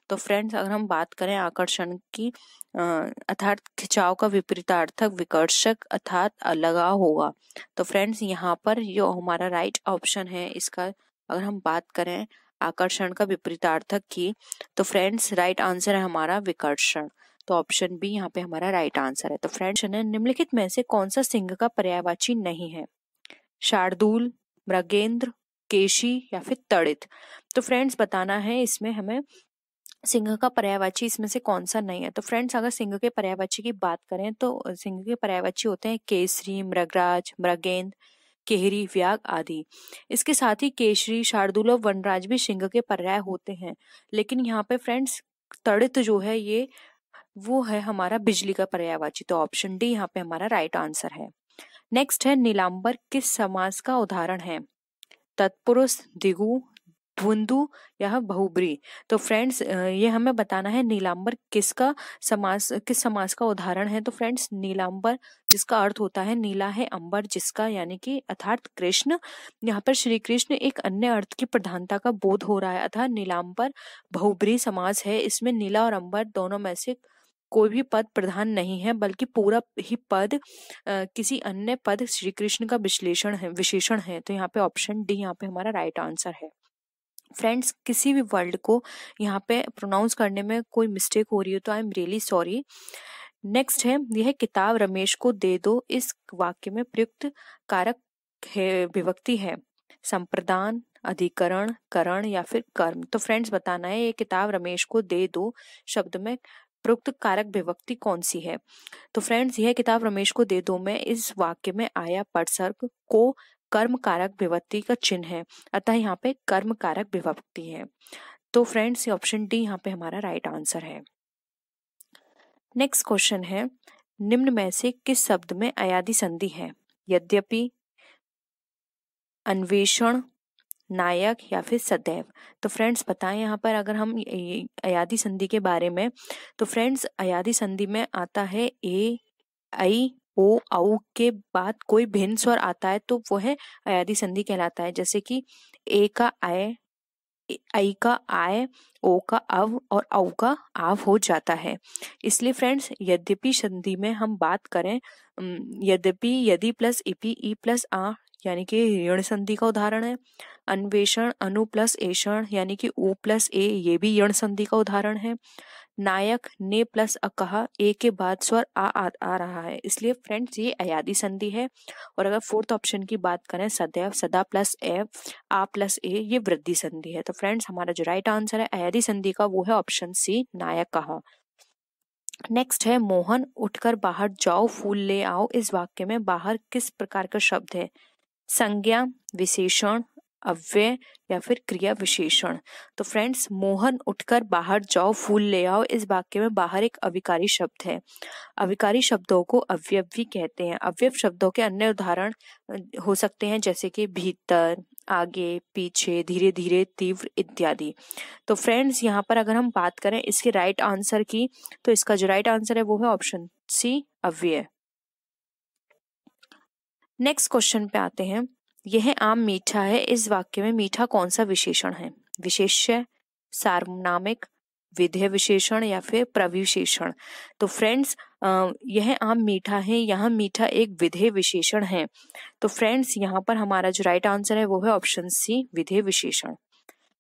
तो फ्रेंड्स अगर हम बात करें आकर्षण की अर्थात खिंचाव का विपरीतार्थक विकर्षक अर्थात अलगाव होगा। तो फ्रेंड्स यहाँ पर जो हमारा राइट ऑप्शन है इसका अगर हम बात करें आकर्षण का विपरीतार्थक की तो फ्रेंड्स राइट आंसर है हमारा विकर्षण। तो ऑप्शन बी यहाँ पे हमारा राइट आंसर है। तो फ्रेंड्स निम्नलिखित में से कौन सा सिंह का पर्यायवाची नहीं है? शार्दूल, मृगेंद्र, केशी या फिर तड़ित। तो फ्रेंड्स बताना है इसमें हमें सिंह का पर्यायवाची इसमें से कौन सा नहीं है। तो फ्रेंड्स अगर सिंह के पर्यायवाची की बात करें तो सिंह के पर्यायवाची होते हैं केसरी, मृगराज, मृगेंद्र, केहरी, व्याग आदि। इसके साथ ही केशरी, शार्दूल और वनराज भी सिंह के पर्याय होते हैं, लेकिन यहाँ पे फ्रेंड्स तड़ित जो है ये वो है हमारा बिजली का पर्यायवाची। तो ऑप्शन डी यहाँ पे हमारा राइट आंसर है। नेक्स्ट है नीलांबर किस समास का उदाहरण है? तत्पुरुष, द्विगु, भुवुंदु या बहुब्री। तो फ्रेंड्स ये हमें बताना है नीलांबर किस समास का उदाहरण है। तो फ्रेंड्स नीलांबर जिसका अर्थ होता है नीला है अंबर जिसका, यानी कि अर्थात कृष्ण। यहाँ पर श्री कृष्ण एक अन्य अर्थ की प्रधानता का बोध हो रहा है, अर्थात नीलांबर बहुब्री समास है। इसमें नीला और अंबर दोनों में से कोई भी पद प्रधान नहीं है, बल्कि पूरा ही पद किसी अन्य पद श्री कृष्ण का विशेषण है। तो यहाँ पे ऑप्शन डी यहाँ पे हमारा राइट आंसर है। फ्रेंड्स किसी भी वर्ड को यहाँ पे प्रोनाउंस करने में कोई मिस्टेक हो रही हो तो I am really sorry. Next है, यह किताब रमेश को दे दो। इस वाक्य में प्रयुक्त कारक है विभक्ति है संप्रदान, अधिकरण, करण या फिर कर्म। तो फ्रेंड्स बताना है ये किताब रमेश को दे दो शब्द में प्रयुक्त कारक विभक्ति कौन सी है। तो फ्रेंड्स यह किताब रमेश को दे दो में इस वाक्य में आया परसर्ग को कर्म कारक विभक्ति का चिन्ह है, अतः यहाँ पे कर्म कारक विभक्ति है। तो फ्रेंड्स ऑप्शन डी यहाँ पे हमारा राइट आंसर है। नेक्स्ट क्वेश्चन है, निम्न में से किस शब्द में अयादि संधि है? यद्यपि, अन्वेषण, नायक या फिर सदैव। तो फ्रेंड्स बताएं यहाँ पर अगर हम अयादि संधि के बारे में, तो फ्रेंड्स अयादि संधि में आता है ए, आई, ओ, औ के बाद कोई भिन्न स्वर आता है तो वो है अयादि संधि कहलाता है। जैसे कि ए का आय, आई का आय, ओ का अव और औ का आव हो जाता है। इसलिए फ्रेंड्स यद्यपि संधि में हम बात करें, यद्यपि यदि प्लस इपि ई प्लस आ यानी कि यण संधि का उदाहरण है। अन्वेषण अनु प्लस एषण यानी कि उ प्लस ए, ये भी यण संधि का उदाहरण है। नायक ने प्लस अकह, ए के बाद स्वर आ रहा है, इसलिए फ्रेंड्स ये अयादि संधि है। और अगर फोर्थ ऑप्शन की बात करें सदैव, सदा प्लस ए, आ प्लस ए, ये वृद्धि संधि है। तो फ्रेंड्स हमारा जो राइट आंसर है अयादि संधि का वो है ऑप्शन सी, नायक कहा। नेक्स्ट है, मोहन उठकर बाहर जाओ फूल ले आओ। इस वाक्य में बाहर किस प्रकार का शब्द है? संज्ञा, विशेषण, अव्यय या फिर क्रिया विशेषण। तो फ्रेंड्स मोहन उठकर बाहर जाओ फूल ले आओ, इस वाक्य में बाहर एक अविकारी शब्द है। अविकारी शब्दों को अवयव भी कहते हैं। अवयव शब्दों के अन्य उदाहरण हो सकते हैं जैसे कि भीतर, आगे, पीछे, धीरे धीरे, तीव्र इत्यादि। तो फ्रेंड्स यहाँ पर अगर हम बात करें इसके राइट आंसर की, तो इसका जो राइट आंसर है वो है ऑप्शन सी, अव्यय। नेक्स्ट क्वेश्चन पे आते हैं, यह आम मीठा है। इस वाक्य में मीठा कौन सा विशेषण है? विशेष्य, सार्वनामिक, विधेय विशेषण या फिर प्रविशेषण। तो फ्रेंड्स यह आम मीठा है, यहाँ मीठा एक विधेय विशेषण है। तो फ्रेंड्स यहाँ पर हमारा जो राइट आंसर है वो है ऑप्शन सी, विधेय विशेषण।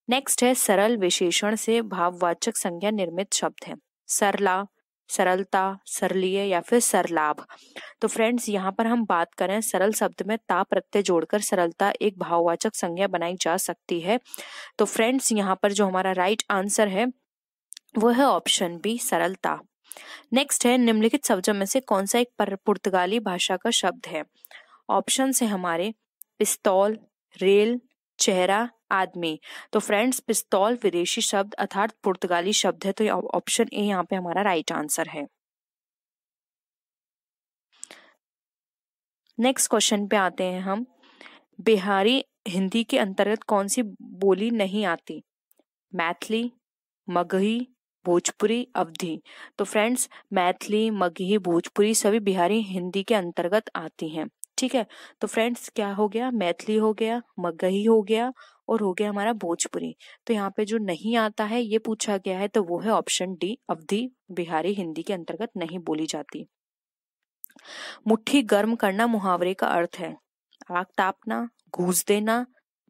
नेक्स्ट है, सरल विशेषण से भाववाचक संज्ञा निर्मित शब्द है। सरला, सरलता, सरलीय या फिर सरलाभ। तो फ्रेंड्स यहाँ पर हम बात करें सरल शब्द में ता प्रत्यय जोड़कर सरलता एक भाववाचक संज्ञा बनाई जा सकती है। तो फ्रेंड्स यहाँ पर जो हमारा राइट आंसर है वो है ऑप्शन बी, सरलता। नेक्स्ट है, निम्नलिखित शब्दों में से कौन सा एक पुर्तगाली भाषा का शब्द है? ऑप्शन है हमारे पिस्तौल, रेल, चेहरा, आदमी। तो फ्रेंड्स पिस्तौल विदेशी शब्द अर्थात पुर्तगाली शब्द है, तो ऑप्शन ए यहाँ पे हमारा राइट आंसर है। नेक्स्ट क्वेश्चन पे आते हैं हम, बिहारी हिंदी के अंतर्गत कौन सी बोली नहीं आती? मैथिली, मगही, भोजपुरी, अवधी। तो फ्रेंड्स मैथिली, मगही, भोजपुरी सभी बिहारी हिंदी के अंतर्गत आती हैं। ठीक है, तो फ्रेंड्स क्या हो गया? मैथिली हो गया, मगही हो गया और हो गया हमारा भोजपुरी। तो यहाँ पे जो नहीं आता है ये पूछा गया है, तो वो है ऑप्शन डी, अवधी बिहारी हिंदी के अंतर्गत नहीं बोली जाती। मुट्ठी गर्म करना मुहावरे का अर्थ है आग तापना, घूस देना,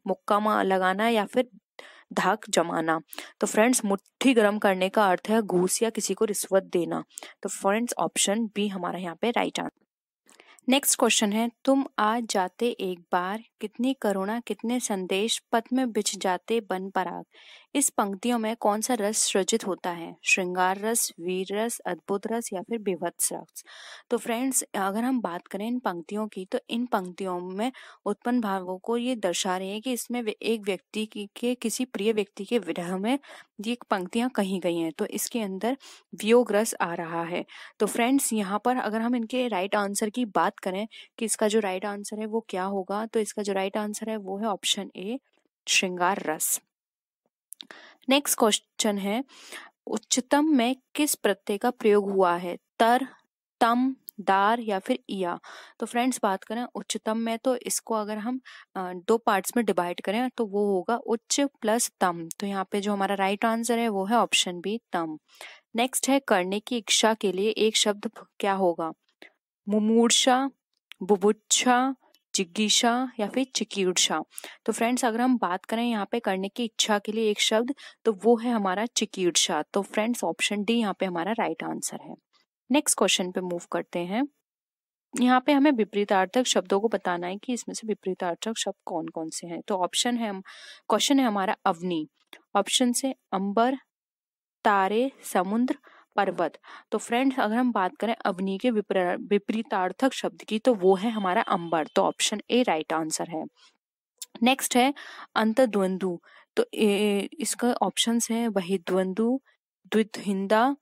मुक्का लगाना या फिर धाक जमाना। तो फ्रेंड्स मुट्ठी गर्म करने का अर्थ है घूस या किसी को रिश्वत देना। तो फ्रेंड्स ऑप्शन बी हमारा यहाँ पे राइट आंसर। नेक्स्ट क्वेश्चन है, तुम आ जाते एक बार, कितनी करुणा कितने संदेश पथ में बिछ जाते बन पराग। इस पंक्तियों में कौन सा रस सृजित होता है? श्रृंगार रस, वीर रस, अद्भुत रस या फिर विभत्स रस। तो फ्रेंड्स अगर हम बात करें इन पंक्तियों की, तो इन पंक्तियों में उत्पन्न भावों को ये दर्शा रहे हैं कि इसमें एक व्यक्ति के किसी प्रिय व्यक्ति के विरह में ये पंक्तियां कही गई हैं, तो इसके अंदर वियोग रस आ रहा है। तो फ्रेंड्स यहाँ पर अगर हम इनके राइट आंसर की बात करें कि इसका जो राइट आंसर है वो क्या होगा, तो इसका जो राइट आंसर है वो है ऑप्शन ए, श्रृंगार रस। नेक्स्ट क्वेश्चन है, उच्चतम में किस प्रत्यय का प्रयोग हुआ है? तर, तम, दार या फिर इया? तो फ्रेंड्स बात करें उच्चतम में, तो इसको अगर हम दो पार्ट्स में डिवाइड करें तो वो होगा उच्च प्लस तम। तो यहाँ पे जो हमारा राइट आंसर है वो है ऑप्शन बी, तम। नेक्स्ट है, करने की इच्छा के लिए एक शब्द क्या होगा? मुमूर्षा, बुभुक्षा, जिज्ञासा या फिर चिकीर्षा? तो फ्रेंड्स अगर हम बात करें यहाँ पे करने की इच्छा के लिए एक शब्द, तो वो है हमारा चिकीर्षा। तो फ्रेंड्स ऑप्शन डी यहाँ पे हमारा राइट आंसर है। नेक्स्ट क्वेश्चन पे मूव करते हैं। यहाँ पे हमें विपरीतार्थक शब्दों को बताना है कि इसमें से विपरीतार्थक शब्द कौन कौन से हैं। तो क्वेश्चन है हमारा अवनी। ऑप्शन से अंबर, तारे, समुद्र, पर्वत। तो फ्रेंड्स अगर हम बात करें अवनी के विपरीतार्थक शब्द की, तो वो है हमारा अंबर। तो ऑप्शन ए राइट आंसर है। नेक्स्ट है अंतद्वंदु। तो इसका ऑप्शंस है वही द्वंदु, द्विहिंदा,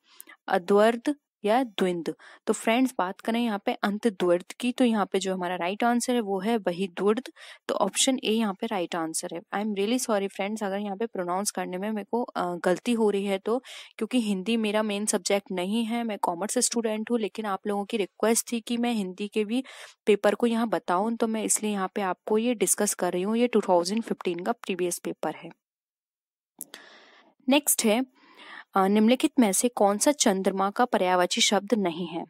अद्वर्द या द्विंद। तो फ्रेंड्स बात करें यहाँ पे अंतद्वर्द की, तो यहाँ पे जो हमारा राइट आंसर है वो है वही द्वर्द। तो ऑप्शन ए यहाँ पे राइट आंसर है। I am really sorry friends अगर यहाँ पे प्रोनाउंस करने में मेरे को गलती हो रही है, तो क्योंकि हिंदी मेरा मेन सब्जेक्ट नहीं है, मैं कॉमर्स स्टूडेंट हूँ, लेकिन आप लोगों की रिक्वेस्ट थी कि मैं हिंदी के भी पेपर को यहाँ बताऊं, तो मैं इसलिए यहाँ पे आपको ये डिस्कस कर रही हूँ। ये 2015 का प्रीवियस पेपर है। नेक्स्ट है, निम्नलिखित में से कौन सा चंद्रमा का पर्यायवाची शब्द नहीं है?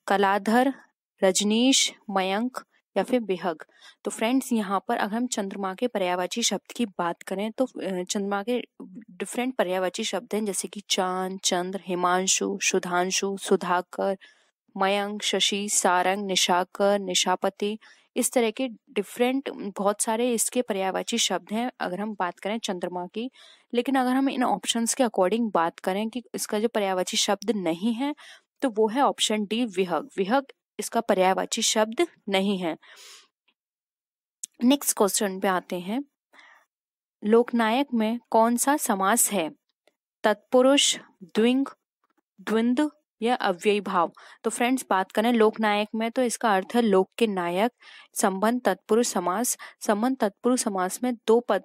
कलाधर, रजनीश, मयंक या फिर बेहग? तो फ्रेंड्स यहाँ पर अगर हम चंद्रमा के पर्यायवाची शब्द की बात करें, तो चंद्रमा के डिफरेंट पर्यायवाची शब्द हैं, जैसे कि चांद, चंद्र, हिमांशु, सुधांशु, सुधाकर, मयंक, शशि, सारंग, निशाकर, निशापति। इस तरह के डिफरेंट बहुत सारे इसके पर्यायवाची शब्द हैं अगर हम बात करें चंद्रमा की। लेकिन अगर हम इन ऑप्शंस के अकॉर्डिंग बात करें कि इसका जो पर्यायवाची शब्द नहीं है, तो वो है ऑप्शन डी, विहग। विहग इसका पर्यायवाची शब्द नहीं है। नेक्स्ट क्वेश्चन पे आते हैं। लोकनायक में कौन सा समास है? तत्पुरुष, द्विंग, द्वंद्व या अव्ययी भाव? तो फ्रेंड्स बात करें लोकनायक में, तो इसका अर्थ है लोक के नायक। संबंध तत्पुरुष समास। संबंध तत्पुरुष समास में दो पद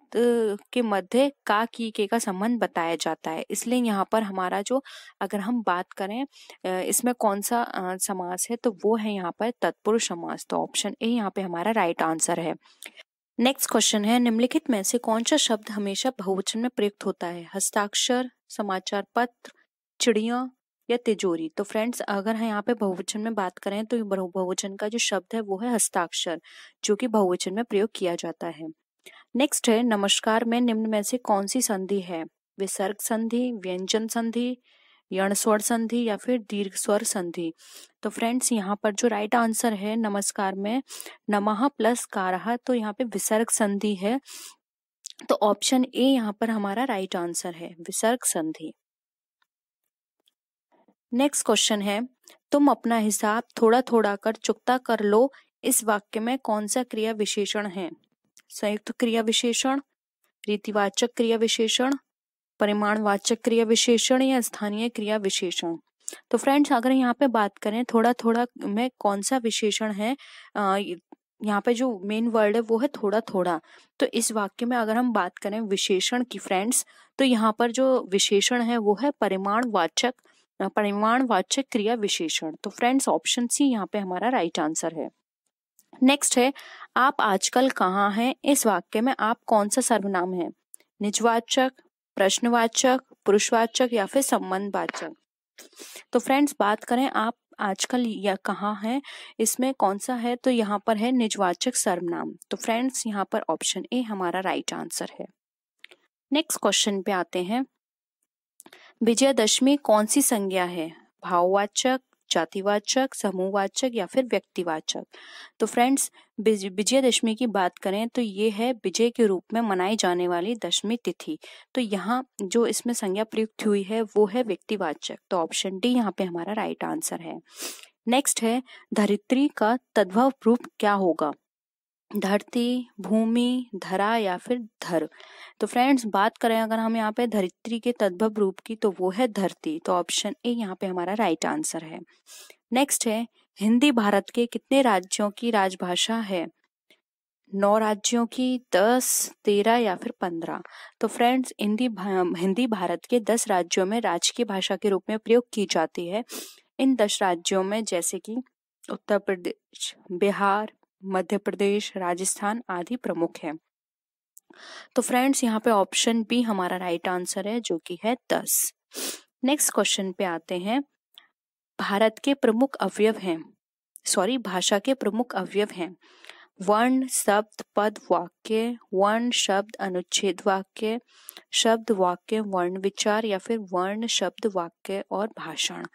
के मध्य का की के का संबंध बताया जाता है, इसलिए यहाँ पर हमारा जो अगर हम बात करें इसमें कौन सा समास है, तो वो है यहाँ पर तत्पुरुष समास। तो ऑप्शन ए यहाँ पे हमारा राइट आंसर है। नेक्स्ट क्वेश्चन है, निम्नलिखित में से कौन सा शब्द हमेशा बहुवचन में प्रयुक्त होता है? हस्ताक्षर, समाचार पत्र, चिड़िया या तिजोरी? तो फ्रेंड्स अगर हम यहाँ पे बहुवचन में बात करें, तो बहुवचन का जो शब्द है वो है हस्ताक्षर, जो कि बहुवचन में प्रयोग किया जाता है। नेक्स्ट है, नमस्कार में निम्न में से कौन सी संधि है? विसर्ग संधि, व्यंजन संधि, यण स्वर संधि या फिर दीर्घ स्वर संधि? तो फ्रेंड्स यहाँ पर जो राइट आंसर है नमस्कार में नमः प्लस कारः, तो यहाँ पे विसर्ग संधि है। तो ऑप्शन ए यहाँ पर हमारा राइट आंसर है, विसर्ग संधि। नेक्स्ट क्वेश्चन है, तुम अपना हिसाब थोड़ा थोड़ा कर चुकता कर लो, इस वाक्य में कौन सा क्रिया विशेषण है? संयुक्त क्रिया विशेषण, रीतिवाचक क्रिया विशेषण, परिमाणवाचक क्रिया विशेषण या स्थानीय क्रिया विशेषण? तो फ्रेंड्स अगर यहाँ पे बात करें थोड़ा थोड़ा में कौन सा विशेषण है, यहाँ पे जो मेन वर्ड है वो है थोड़ा थोड़ा। तो इस वाक्य में अगर हम बात करें विशेषण की फ्रेंड्स, तो यहाँ पर जो विशेषण है वो है परिमाणवाचक क्रिया विशेषण। तो फ्रेंड्स ऑप्शन सी यहाँ पे हमारा राइट आंसर है। नेक्स्ट है, आप आजकल कहाँ हैं, इस वाक्य में आप कौन सा सर्वनाम है? निजवाचक, प्रश्नवाचक, पुरुषवाचक या फिर संबंधवाचक? तो फ्रेंड्स बात करें आप आजकल या कहाँ है, इसमें कौन सा है? तो यहाँ पर है निजवाचक सर्वनाम। तो फ्रेंड्स यहाँ पर ऑप्शन ए हमारा राइट आंसर है। नेक्स्ट क्वेश्चन पे आते हैं, विजयादशमी कौन सी संज्ञा है? भाववाचक, जातिवाचक, समूहवाचक या फिर व्यक्तिवाचक? तो फ्रेंड्स विजयादशमी की बात करें तो ये है विजय के रूप में मनाई जाने वाली दशमी तिथि। तो यहाँ जो इसमें संज्ञा प्रयुक्त हुई है वो है व्यक्तिवाचक। तो ऑप्शन डी यहाँ पे हमारा राइट आंसर है। नेक्स्ट है, धरित्री का तद्भव रूप क्या होगा? धरती, भूमि, धरा या फिर धर? तो फ्रेंड्स बात करें अगर हम यहाँ पे धरित्री के तद्भव रूप की, तो वो है धरती। तो ऑप्शन ए यहाँ पे हमारा राइट आंसर है। नेक्स्ट है, हिंदी भारत के कितने राज्यों की राजभाषा है? 9 राज्यों की, 10, 13 या फिर 15? तो फ्रेंड्स हिंदी भारत के 10 राज्यों में राजकीय भाषा के रूप में प्रयोग की जाती है। इन 10 राज्यों में जैसे कि उत्तर प्रदेश, बिहार, मध्य प्रदेश, राजस्थान आदि प्रमुख है। तो फ्रेंड्स यहाँ पे ऑप्शन बी हमारा राइट आंसर है, जो कि है 10। नेक्स्ट क्वेश्चन पे आते हैं। भारत के प्रमुख अवयव हैं, भाषा के प्रमुख अवयव हैं वर्ण, शब्द, पद, वाक्य, वर्ण, शब्द, अनुच्छेद वाक्य, शब्द, वाक्य, वर्ण विचार या फिर वर्ण, शब्द, वाक्य और भाषण।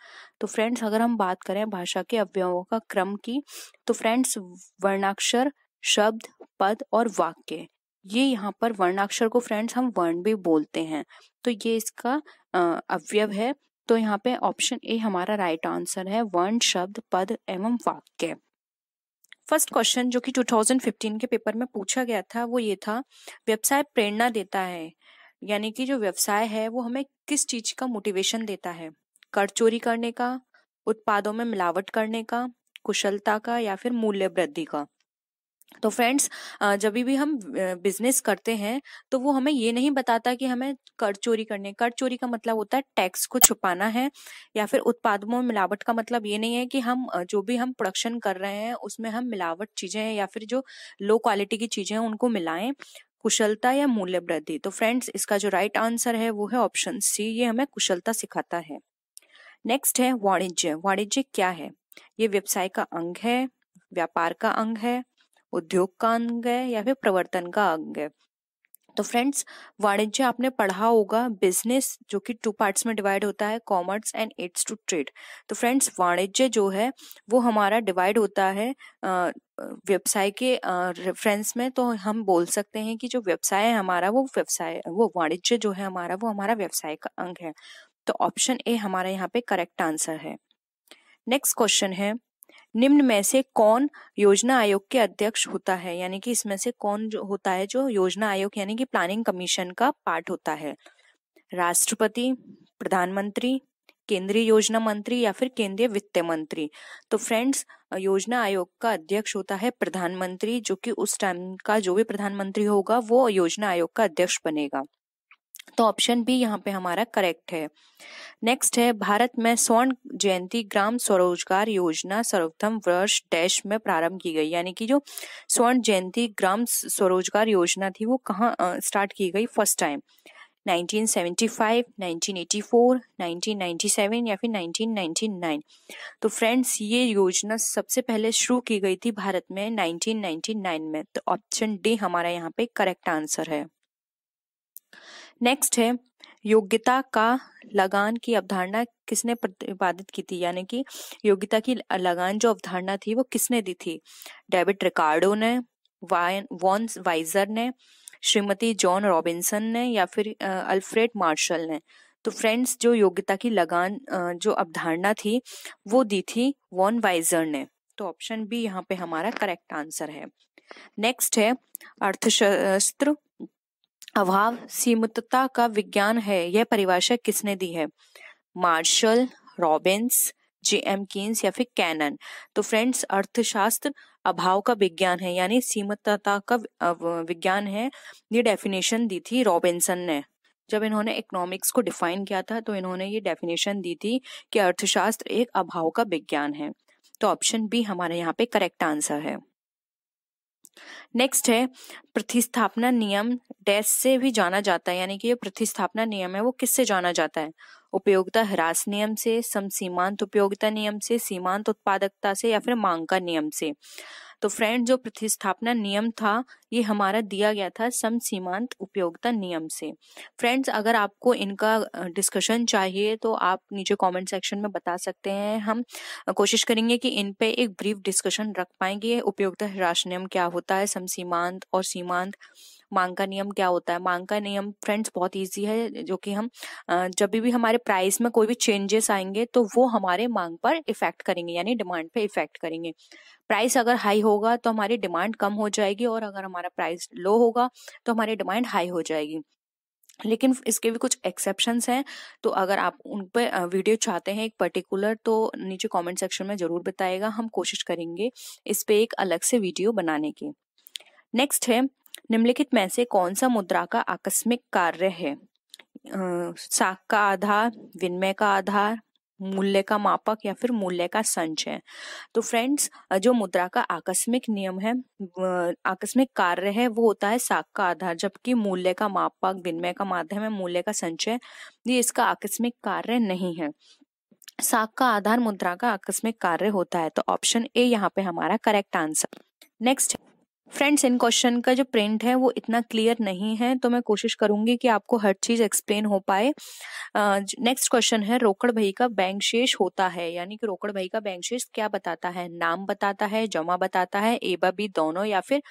तो फ्रेंड्स अगर हम बात करें भाषा के अवयवों का क्रम की, तो फ्रेंड्स वर्णाक्षर, शब्द, पद और वाक्य, ये यहाँ पर वर्णाक्षर को फ्रेंड्स हम वर्ण भी बोलते हैं, तो ये इसका अवयव है। तो यहाँ पे ऑप्शन ए हमारा राइट आंसर है, वर्ण, शब्द, पद एवं वाक्य। फर्स्ट क्वेश्चन जो कि 2015 के पेपर में पूछा गया था वो ये था, व्यवसाय प्रेरणा देता है, यानी कि जो व्यवसाय है वो हमें किस चीज का मोटिवेशन देता है? कर चोरी करने का, उत्पादों में मिलावट करने का, कुशलता का या फिर मूल्य वृद्धि का? तो फ्रेंड्स जब भी हम बिजनेस करते हैं तो वो हमें ये नहीं बताता कि हमें कर चोरी का मतलब होता है टैक्स को छुपाना है, या फिर उत्पादों में मिलावट का मतलब ये नहीं है कि हम जो भी हम प्रोडक्शन कर रहे हैं उसमें हम मिलावट चीजें या फिर जो लो क्वालिटी की चीजें हैं उनको मिलाएं। कुशलता या मूल्य वृद्धि? तो फ्रेंड्स इसका जो राइट आंसर है वो है ऑप्शन सी, ये हमें कुशलता सिखाता है। नेक्स्ट है वाणिज्य। वाणिज्य क्या है? ये व्यवसाय का अंग है, व्यापार का अंग है, उद्योग का अंग है या फिर प्रवर्तन का अंग है? तो फ्रेंड्स वाणिज्य आपने पढ़ा होगा, बिजनेस जो कि 2 पार्ट्स में डिवाइड होता है, commerce and aids to trade. तो फ्रेंड्स वाणिज्य जो है वो हमारा डिवाइड होता है व्यवसाय के रेफरेंस में। तो हम बोल सकते हैं कि जो व्यवसाय है हमारा वो वाणिज्य जो है हमारा वो हमारा व्यवसाय का अंग है। तो ऑप्शन ए हमारा यहाँ पे करेक्ट आंसर है। नेक्स्ट क्वेश्चन है, निम्न में से कौन योजना आयोग के अध्यक्ष होता है? यानी कि इसमें से कौन जो होता है जो योजना आयोग यानी कि प्लानिंग कमीशन का पार्ट होता है? राष्ट्रपति, प्रधानमंत्री, केंद्रीय योजना मंत्री या फिर केंद्रीय वित्त मंत्री? तो फ्रेंड्स योजना आयोग का अध्यक्ष होता है प्रधानमंत्री, जो कि उस टाइम का जो भी प्रधानमंत्री होगा वो योजना आयोग का अध्यक्ष बनेगा। तो ऑप्शन बी यहाँ पे हमारा करेक्ट है। नेक्स्ट है, भारत में स्वर्ण जयंती ग्राम स्वरोजगार योजना सर्वप्रथम वर्ष डैश में प्रारंभ की गई, यानी कि जो स्वर्ण जयंती ग्राम स्वरोजगार योजना थी वो कहाँ स्टार्ट की गई फर्स्ट टाइम? 1975, 1984, 1997 या फिर 1999? तो फ्रेंड्स ये योजना सबसे पहले शुरू की गई थी भारत में 1999 में। तो ऑप्शन डी हमारा यहाँ पे करेक्ट आंसर है। नेक्स्ट है, योग्यता का लगान की अवधारणा किसने प्रतिपादित की थी? यानी कि योग्यता की लगान जो अवधारणा थी वो किसने दी थी? डेविड रिकार्डो ने, वॉन वाइजर ने, श्रीमती जॉन रॉबिन्सन ने या फिर अल्फ्रेड मार्शल ने? तो फ्रेंड्स जो योग्यता की लगान जो अवधारणा थी वो दी थी वॉन वाइजर ने। तो ऑप्शन बी यहाँ पे हमारा करेक्ट आंसर है। नेक्स्ट है, अर्थशास्त्र अभाव सीमितता का विज्ञान है, यह परिभाषा किसने दी है? मार्शल, रॉबिन्स, जेएम कीन्स या फिर कैनन? तो फ्रेंड्स अर्थशास्त्र अभाव का विज्ञान है यानी सीमितता का विज्ञान है, ये डेफिनेशन दी थी रॉबिन्सन ने। जब इन्होंने इकोनॉमिक्स को डिफाइन किया था तो इन्होंने ये डेफिनेशन दी थी कि अर्थशास्त्र एक अभाव का विज्ञान है। तो ऑप्शन बी हमारे यहाँ पे करेक्ट आंसर है। नेक्स्ट है, प्रतिस्थापना नियम डैश से भी जाना जाता है, यानी कि ये प्रतिस्थापना नियम है वो किससे जाना जाता है? उपयोगिता ह्रास नियम से, समसीमांत उपयोगिता नियम से, सीमांत उत्पादकता से या फिर मांग का नियम से? तो फ्रेंड जो प्रतिस्थापना नियम था ये हमारा दिया गया था समसीमांत उपयोगिता नियम से। फ्रेंड्स अगर आपको इनका डिस्कशन चाहिए तो आप नीचे कमेंट सेक्शन में बता सकते हैं, हम कोशिश करेंगे कि इन पे एक ब्रीफ डिस्कशन रख पाएंगे। उपयोगिता ह्रास नियम क्या होता है, समसीमांत और सीमांत, मांग का नियम क्या होता है? मांग का नियम फ्रेंड्स बहुत इजी है, जो कि हम जब भी हमारे प्राइस में कोई भी चेंजेस आएंगे तो वो हमारे मांग पर इफेक्ट करेंगे यानी डिमांड पे इफेक्ट करेंगे। प्राइस अगर हाई होगा तो हमारी डिमांड कम हो जाएगी और अगर हमारा प्राइस लो होगा तो हमारी डिमांड हाई हो जाएगी। लेकिन इसके भी कुछ एक्सेप्शंस हैं, तो अगर आप उन पे वीडियो चाहते हैं एक पर्टिकुलर तो नीचे कमेंट सेक्शन में जरूर बताइएगा, हम कोशिश करेंगे इस पे एक अलग से वीडियो बनाने की। नेक्स्ट है, निम्नलिखित में से कौन सा मुद्रा का आकस्मिक कार्य है? साख का आधार, विनिमय का आधार, मूल्य का मापक या फिर मूल्य का संचय। तो फ्रेंड्स, जो मुद्रा का आकस्मिक नियम है, आकस्मिक कार्य है, वो होता है साख का आधार, जबकि मूल्य का मापक, विनिमय का माध्यम है, मूल्य का संचय, ये इसका आकस्मिक कार्य नहीं है। साख का आधार मुद्रा का आकस्मिक कार्य होता है। तो ऑप्शन ए यहाँ पे हमारा करेक्ट आंसर। नेक्स्ट फ्रेंड्स, इन क्वेश्चन का जो प्रिंट है वो इतना क्लियर नहीं है, तो मैं कोशिश करूंगी कि आपको हर चीज एक्सप्लेन हो पाए। नेक्स्ट क्वेश्चन है, रोकड़ बही का बैंक शेष होता है, यानी कि रोकड़ बही का बैंक शेष क्या बताता है? नाम बताता है, जमा बताता है, ए व बी दोनों, या फिर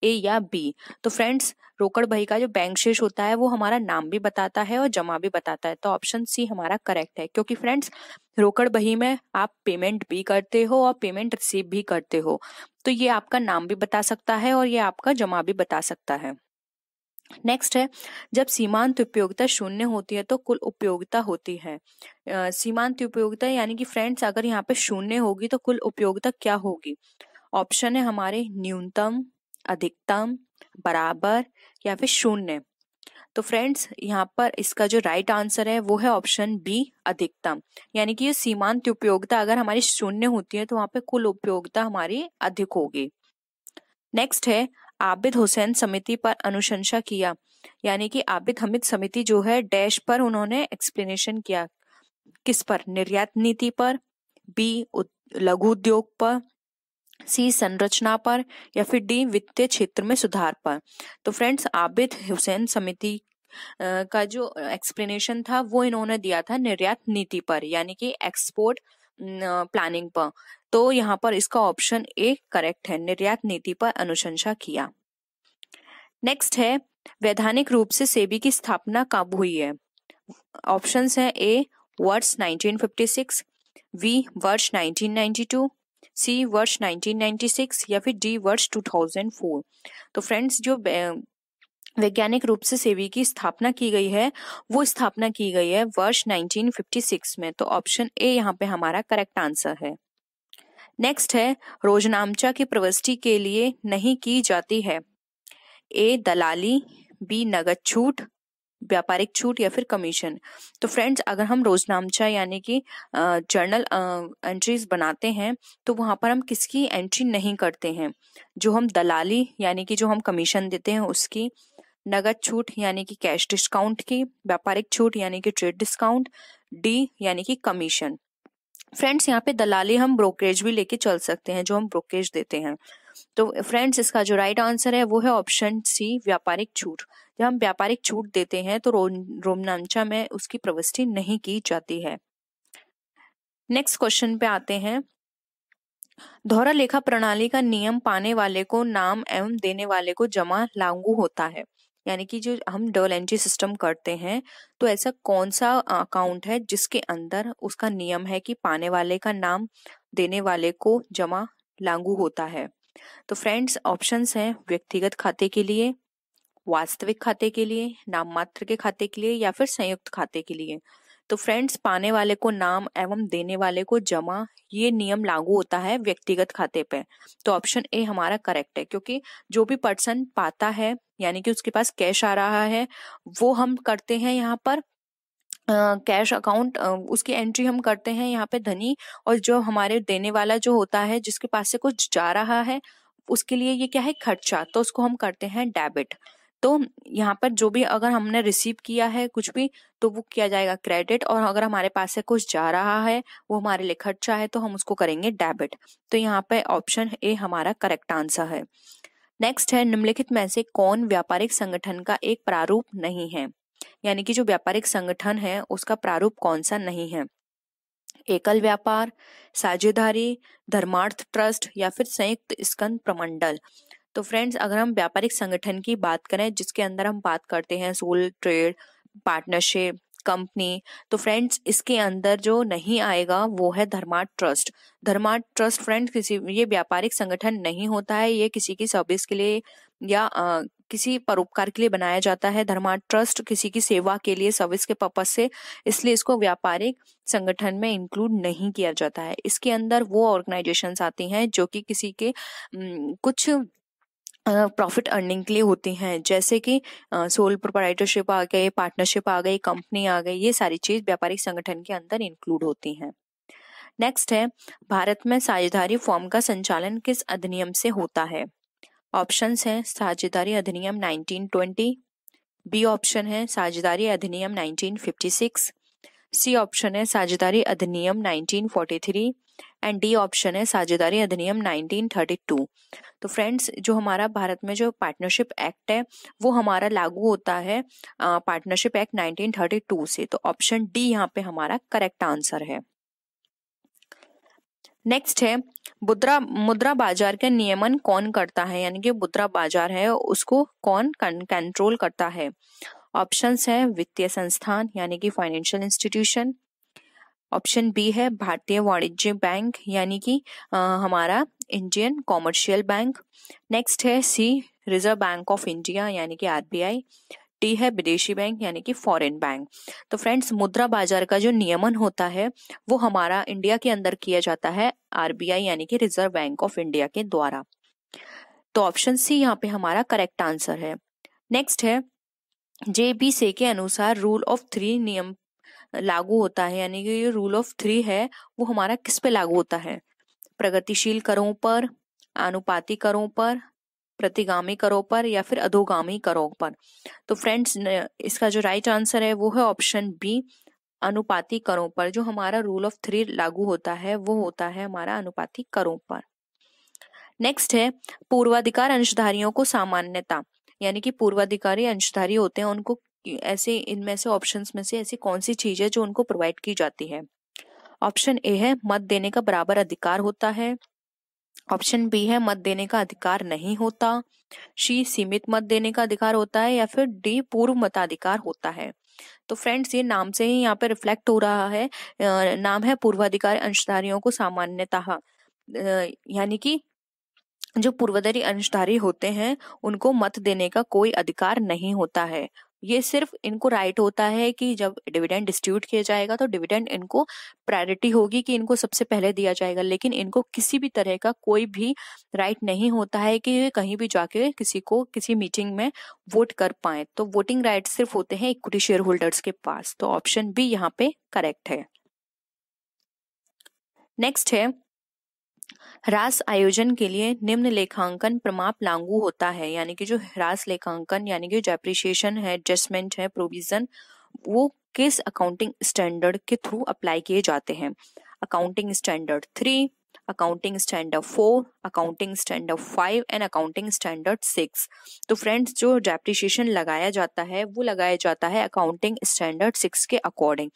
ए या बी? तो फ्रेंड्स, रोकड़ बही का जो बैंक शेष होता है वो हमारा नाम भी बताता है और जमा भी बताता है। तो ऑप्शन सी हमारा करेक्ट है, क्योंकि फ्रेंड्स, रोकड़ बही में आप पेमेंट भी करते हो और पेमेंट रिसीव भी करते हो, तो ये आपका नाम भी बता सकता है और ये आपका जमा भी बता सकता है। नेक्स्ट है, जब सीमांत उपयोगिता शून्य होती है तो कुल उपयोगिता होती है। सीमांत उपयोगिता यानी कि फ्रेंड्स, अगर यहाँ पे शून्य होगी तो कुल उपयोगिता क्या होगी? ऑप्शन है हमारे न्यूनतम, अधिकतम, बराबर या फिर शून्य। तो फ्रेंड्स, यहाँ पर इसका जो राइट आंसर है वो है ऑप्शन बी, अधिकतम। यानी कि ये सीमांत उपयोगिता अगर हमारी शून्य होती है तो वहां पे कुल उपयोगिता हमारी अधिक होगी। नेक्स्ट है, आबिद हुसैन समिति पर अनुशंसा किया, यानी कि आबिद हमीद समिति जो है डैश पर उन्होंने एक्सप्लेनेशन किया, किस पर? निर्यात नीति पर, बी लघु उद्योग पर, सी संरचना पर, या फिर डी वित्तीय क्षेत्र में सुधार पर। तो फ्रेंड्स, आबिद हुसैन समिति का जो एक्सप्लेनेशन था वो इन्होंने दिया था निर्यात नीति पर, यानी कि एक्सपोर्ट प्लानिंग पर। तो यहाँ पर इसका ऑप्शन ए करेक्ट है, निर्यात नीति पर अनुशंसा किया। नेक्स्ट है, वैधानिक रूप से सेबी की स्थापना कब हुई है? ऑप्शंस है, ए वर्ष 1956, बी वर्ष 1992, सी वर्ष 1996 या फिर डी वर्ष 2004। तो फ्रेंड्स, जो वैज्ञानिक रूप से सेबी की स्थापना की गई है वो स्थापना की गई है वर्ष 1956 में। तो ऑप्शन ए यहाँ पे हमारा करेक्ट आंसर है। नेक्स्ट है, रोजनामचा की प्रविष्टि के लिए नहीं की जाती है, ए दलाली, बी नगद छूट, व्यापारिक छूट या फिर कमीशन। तो फ्रेंड्स, अगर हम रोजनामचा यानी कि जर्नल एंट्रीज बनाते हैं तो वहां पर हम किसकी एंट्री नहीं करते हैं? जो हम दलाली यानी कि जो हम कमीशन देते हैं उसकी, नगद छूट यानी कि कैश डिस्काउंट की, व्यापारिक छूट यानी कि ट्रेड डिस्काउंट, डी यानी कि कमीशन। फ्रेंड्स, यहाँ पे दलाली हम ब्रोकरेज भी लेके चल सकते हैं, जो हम ब्रोकरेज देते हैं। तो फ्रेंड्स, इसका जो राइट आंसर है वो है ऑप्शन सी, व्यापारिक छूट। जब हम व्यापारिक छूट देते हैं तो रोजनामचा में उसकी प्रविष्टि नहीं की जाती है। नेक्स्ट क्वेश्चन पे आते हैं, दोहरा लेखा प्रणाली का नियम पाने वाले को नाम एवं देने वाले को जमा लागू होता है, यानी कि जो हम डबल एंट्री सिस्टम करते हैं तो ऐसा कौन सा अकाउंट है जिसके अंदर उसका नियम है कि पाने वाले का नाम, देने वाले को जमा लागू होता है? तो फ्रेंड्स, ऑप्शंस हैं व्यक्तिगत खाते के लिए, वास्तविक खाते के लिए, नाम मात्र के खाते के लिए या फिर संयुक्त खाते के लिए। तो फ्रेंड्स, पाने वाले को नाम एवं देने वाले को जमा, ये नियम लागू होता है व्यक्तिगत खाते पे। तो ऑप्शन ए हमारा करेक्ट है, क्योंकि जो भी पर्सन पाता है यानी कि उसके पास कैश आ रहा है वो हम करते हैं यहाँ पर कैश अकाउंट, उसकी एंट्री हम करते हैं यहाँ पे धनी, और जो हमारे देने वाला जो होता है जिसके पास से कुछ जा रहा है उसके लिए ये क्या है? खर्चा, तो उसको हम करते हैं डेबिट। तो यहाँ पर जो भी अगर हमने रिसीव किया है कुछ भी तो वो किया जाएगा क्रेडिट, और अगर हमारे पास से कुछ जा रहा है वो हमारे लिए खर्चा है तो हम उसको करेंगे डेबिट। तो यहाँ पे ऑप्शन ए हमारा करेक्ट आंसर है। नेक्स्ट है, निम्नलिखित में से कौन व्यापारिक संगठन का एक प्रारूप नहीं है, यानी कि जो व्यापारिक संगठन है उसका प्रारूप कौन सा नहीं है? एकल व्यापार, साझेदारी, धर्मार्थ ट्रस्ट या फिर संयुक्त स्कंद प्रमंडल। तो फ्रेंड्स, अगर हम व्यापारिक संगठन की बात करें जिसके अंदर हम बात करते हैं सोल ट्रेड, पार्टनरशिप, कंपनी, तो फ्रेंड्स इसके अंदर जो नहीं आएगा वो है धर्मार्थ ट्रस्ट। धर्मार्थ ट्रस्ट फ्रेंड्स ये व्यापारिक संगठन नहीं होता है, ये किसी की सर्विस के लिए या किसी परोपकार के लिए बनाया जाता है। धर्मार्थ ट्रस्ट किसी की सेवा के लिए, सर्विस के पर्पज से, इसलिए इसको व्यापारिक संगठन में इंक्लूड नहीं किया जाता है। इसके अंदर वो ऑर्गेनाइजेशंस आती हैं जो कि किसी के कुछ प्रॉफिट अर्निंग के लिए होती हैं, जैसे कि सोल प्रोप्राइटरशिप आ गए, पार्टनरशिप आ गई, कंपनी आ गई, ये सारी चीज व्यापारिक संगठन के अंदर इंक्लूड होती हैं। नेक्स्ट है, भारत में साझेदारी फॉर्म का संचालन किस अधिनियम से होता है? ऑप्शंस हैं साझेदारी अधिनियम 1920, बी ऑप्शन है साझेदारी अधिनियम 1956, सी ऑप्शन है साझेदारी अधिनियम 1943 एंड डी ऑप्शन है साझेदारी अधिनियम 1932। तो फ्रेंड्स, जो हमारा भारत में जो पार्टनरशिप एक्ट है वो हमारा लागू होता है पार्टनरशिप एक्ट 1932 से। तो ऑप्शन डी यहाँ पे हमारा करेक्ट आंसर है। नेक्स्ट है, मुद्रा बाजार का नियमन कौन करता है, यानी कि मुद्रा बाजार है उसको कौन कंट्रोल करता है? ऑप्शंस है वित्तीय संस्थान यानी कि फाइनेंशियल इंस्टीट्यूशन, ऑप्शन बी है भारतीय वाणिज्य बैंक यानी कि हमारा इंडियन कॉमर्शियल बैंक, नेक्स्ट है सी रिजर्व बैंक ऑफ इंडिया यानी कि आरबीआई, डी है विदेशी बैंक यानी कि फॉरेन बैंक। तो फ्रेंड्स, मुद्रा बाजार का जो नियमन होता है वो हमारा इंडिया के अंदर किया जाता है आरबीआई यानी कि रिजर्व बैंक ऑफ इंडिया के द्वारा। तो ऑप्शन सी यहाँ पे हमारा करेक्ट आंसर है। नेक्स्ट है, जेबी से के अनुसार रूल ऑफ थ्री नियम लागू होता है, यानी कि ये रूल ऑफ थ्री है वो हमारा किस पे लागू होता है? प्रगतिशील करों पर, अनुपाती करों पर, प्रतिगामी करों पर या फिर अधोगामी करों पर? तो फ्रेंड्स, इसका जो राइट आंसर है वो है ऑप्शन बी, अनुपाती करों पर। जो हमारा रूल ऑफ थ्री लागू होता है वो होता है हमारा अनुपाती करों पर। नेक्स्ट है, पूर्वाधिकार अंशधारियों को सामान्यता, यानी कि पूर्वाधिकारी अंशधारी होते हैं उनको ऐसे इनमें से ऑप्शंस में से ऐसी कौन सी चीज है जो उनको प्रोवाइड की जाती है? ऑप्शन ए है मत देने का बराबर अधिकार होता है, ऑप्शन बी है मत देने का अधिकार नहीं होता, सी सीमित मत देने का अधिकार होता है या फिर डी पूर्व मताधिकार होता है। तो फ्रेंड्स, ये नाम से ही यहाँ पे रिफ्लेक्ट हो रहा है, नाम है पूर्वाधिकार अंशधारियों को सामान्यतः, यानी कि जो पूर्वाधिकारी अंशधारी होते हैं उनको मत देने का कोई अधिकार नहीं होता है। ये सिर्फ इनको राइट होता है कि जब डिविडेंड डिस्ट्रीब्यूट किया जाएगा तो डिविडेंड इनको प्रायोरिटी होगी कि इनको सबसे पहले दिया जाएगा, लेकिन इनको किसी भी तरह का कोई भी राइट नहीं होता है कि कहीं भी जाके किसी को किसी मीटिंग में वोट कर पाए। तो वोटिंग राइट सिर्फ होते हैं इक्विटी शेयर होल्डर्स के पास। तो ऑप्शन बी यहाँ पे करेक्ट है। नेक्स्ट है, ह्रास आयोजन के लिए निम्न लेखांकन प्रमाप लागू होता है, यानी कि जो ह्रास लेखांकन यानी कि जो डेप्रिसिएशन है, एडजस्टमेंट है, प्रोविजन, वो किस अकाउंटिंग स्टैंडर्ड के थ्रू अप्लाई किए जाते हैं? Accounting standard 3, accounting standard 4, accounting standard 5 and accounting standard 6। तो फ्रेंड्स, जो डेप्रिसिएशन लगाया जाता है वो लगाया जाता है अकाउंटिंग स्टैंडर्ड 6 के अकॉर्डिंग।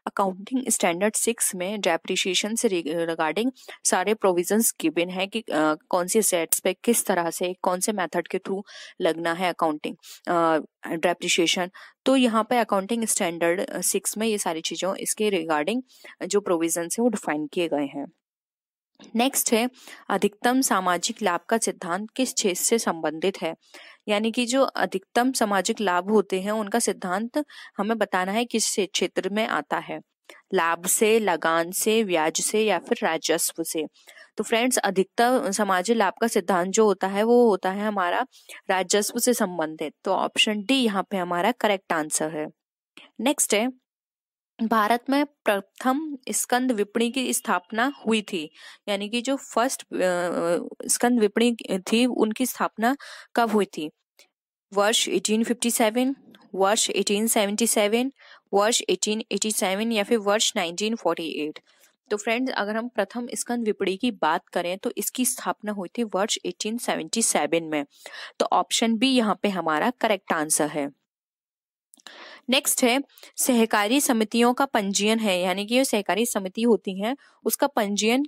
अकाउंटिंग स्टैंडर्ड 6 में डेप्रिसिएशन से रिगार्डिंग सारे प्रोविजंस गिवन है कि कौन सी सेट्स पे किस तरह से कौन से मेथड के थ्रू लगना है अकाउंटिंग डेप्रिसिएशन। तो यहाँ पे अकाउंटिंग स्टैंडर्ड 6 में ये सारी चीजों इसके रिगार्डिंग जो प्रोविजंस है वो डिफाइन किए गए हैं। नेक्स्ट है, अधिकतम सामाजिक लाभ का सिद्धांत किस क्षेत्र से संबंधित है? यानी कि जो अधिकतम सामाजिक लाभ होते हैं उनका सिद्धांत हमें बताना है किस क्षेत्र में आता है? लाभ से, लगान से, ब्याज से या फिर राजस्व से? तो फ्रेंड्स, अधिकतम सामाजिक लाभ का सिद्धांत जो होता है वो होता है हमारा राजस्व से संबंधित। तो ऑप्शन डी यहाँ पे हमारा करेक्ट आंसर है। नेक्स्ट है, भारत में प्रथम स्कंद विपणि की स्थापना हुई थी, यानी कि जो फर्स्ट स्कंद विपणि थी उनकी स्थापना कब हुई थी? वर्ष 1857, वर्ष 1877, वर्ष 1887 या फिर वर्ष 1948? तो फ्रेंड्स, अगर हम प्रथम स्कंद विपणि की बात करें तो इसकी स्थापना हुई थी वर्ष 1877 में। तो ऑप्शन बी यहाँ पे हमारा करेक्ट आंसर है। नेक्स्ट है, सहकारी समितियों का पंजीयन है, यानी कि जो सहकारी समिति होती है उसका पंजीयन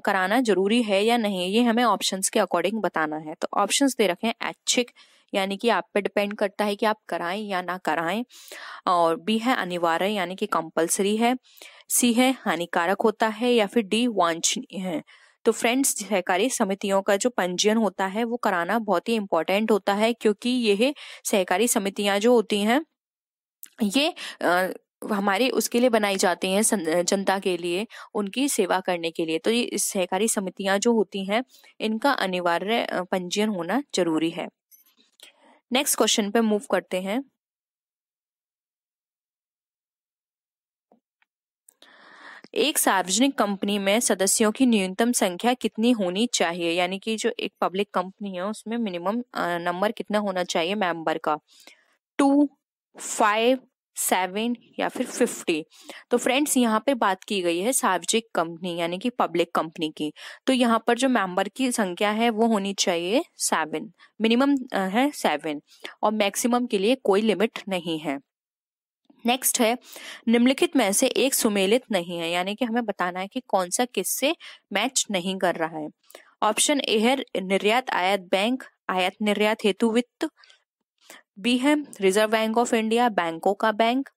कराना जरूरी है या नहीं, ये हमें ऑप्शंस के अकॉर्डिंग बताना है। तो ऑप्शंस दे रखे हैं ऐच्छिक, यानी कि आप पे डिपेंड करता है कि आप कराएं या ना कराएं, और बी है अनिवार्य यानी कि कंपलसरी है, सी है हानिकारक होता है या फिर डी वांछनीय है। तो फ्रेंड्स, सहकारी समितियों का जो पंजीयन होता है वो कराना बहुत ही इंपॉर्टेंट होता है, क्योंकि यह सहकारी समितियां जो होती हैं ये हमारे उसके लिए बनाई जाती हैं, जनता के लिए, उनकी सेवा करने के लिए। तो ये सहकारी समितियां जो होती हैं इनका अनिवार्य पंजीयन होना जरूरी है। नेक्स्ट क्वेश्चन पे मूव करते हैं। एक सार्वजनिक कंपनी में सदस्यों की न्यूनतम संख्या कितनी होनी चाहिए, यानी कि जो एक पब्लिक कंपनी है उसमें मिनिमम नंबर कितना होना चाहिए मेंबर का? 2, 5, 7 या फिर 50? तो फ्रेंड्स यहाँ पे बात की गई है सार्वजनिक कंपनी यानी कि पब्लिक कंपनी की। तो यहाँ पर जो मेंबर की संख्या है वो होनी चाहिए 7, मिनिमम है 7 और मैक्सिमम के लिए कोई लिमिट नहीं है। नेक्स्ट है, निम्नलिखित में से एक सुमेलित नहीं है, यानी कि हमें बताना है कि कौन सा किससे मैच नहीं कर रहा है। ऑप्शन ए है निर्यात आयात बैंक, आयात निर्यात हेतु वित्त। बी है रिजर्व बैंक ऑफ इंडिया, बैंकों का बैंक।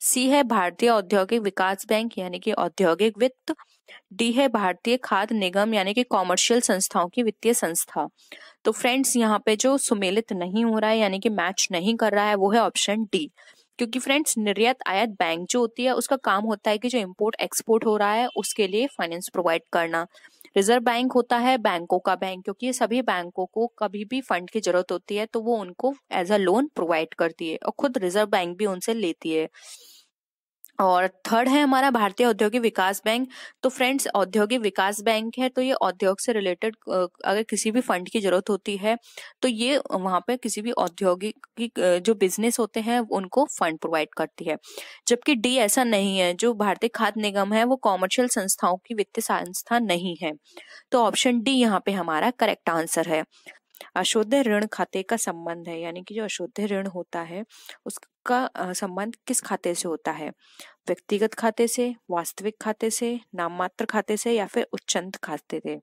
सी है भारतीय औद्योगिक विकास बैंक यानी कि औद्योगिक वित्त। डी है भारतीय खाद्य निगम यानी कि कॉमर्शियल संस्थाओं की वित्तीय संस्था। तो फ्रेंड्स यहाँ पे जो सुमेलित नहीं हो रहा है यानी कि मैच नहीं कर रहा है वो है ऑप्शन डी। क्योंकि फ्रेंड्स निर्यात आयात बैंक जो होती है उसका काम होता है कि जो इम्पोर्ट एक्सपोर्ट हो रहा है उसके लिए फाइनेंस प्रोवाइड करना। रिजर्व बैंक होता है बैंकों का बैंक, क्योंकि ये सभी बैंकों को कभी भी फंड की जरूरत होती है तो वो उनको एज अ लोन प्रोवाइड करती है और खुद रिजर्व बैंक भी उनसे लेती है। और थर्ड है हमारा भारतीय औद्योगिक विकास बैंक। तो फ्रेंड्स औद्योगिक विकास बैंक है तो ये उद्योग से रिलेटेड अगर किसी भी फंड की जरूरत होती है तो ये वहां पे किसी भी औद्योगिक जो बिजनेस होते हैं उनको फंड प्रोवाइड करती है। जबकि डी ऐसा नहीं है, जो भारतीय खाद्य निगम है वो कॉमर्शियल संस्थाओं की वित्तीय संस्था नहीं है। तो ऑप्शन डी यहाँ पे हमारा करेक्ट आंसर है। अशुद्ध ऋण खाते का संबंध है, यानी कि जो अशुद्ध ऋण होता है उसका संबंध किस खाते से होता है? व्यक्तिगत खाते से, वास्तविक खाते से, नाममात्र खाते से या फिर उच्चंत खाते से?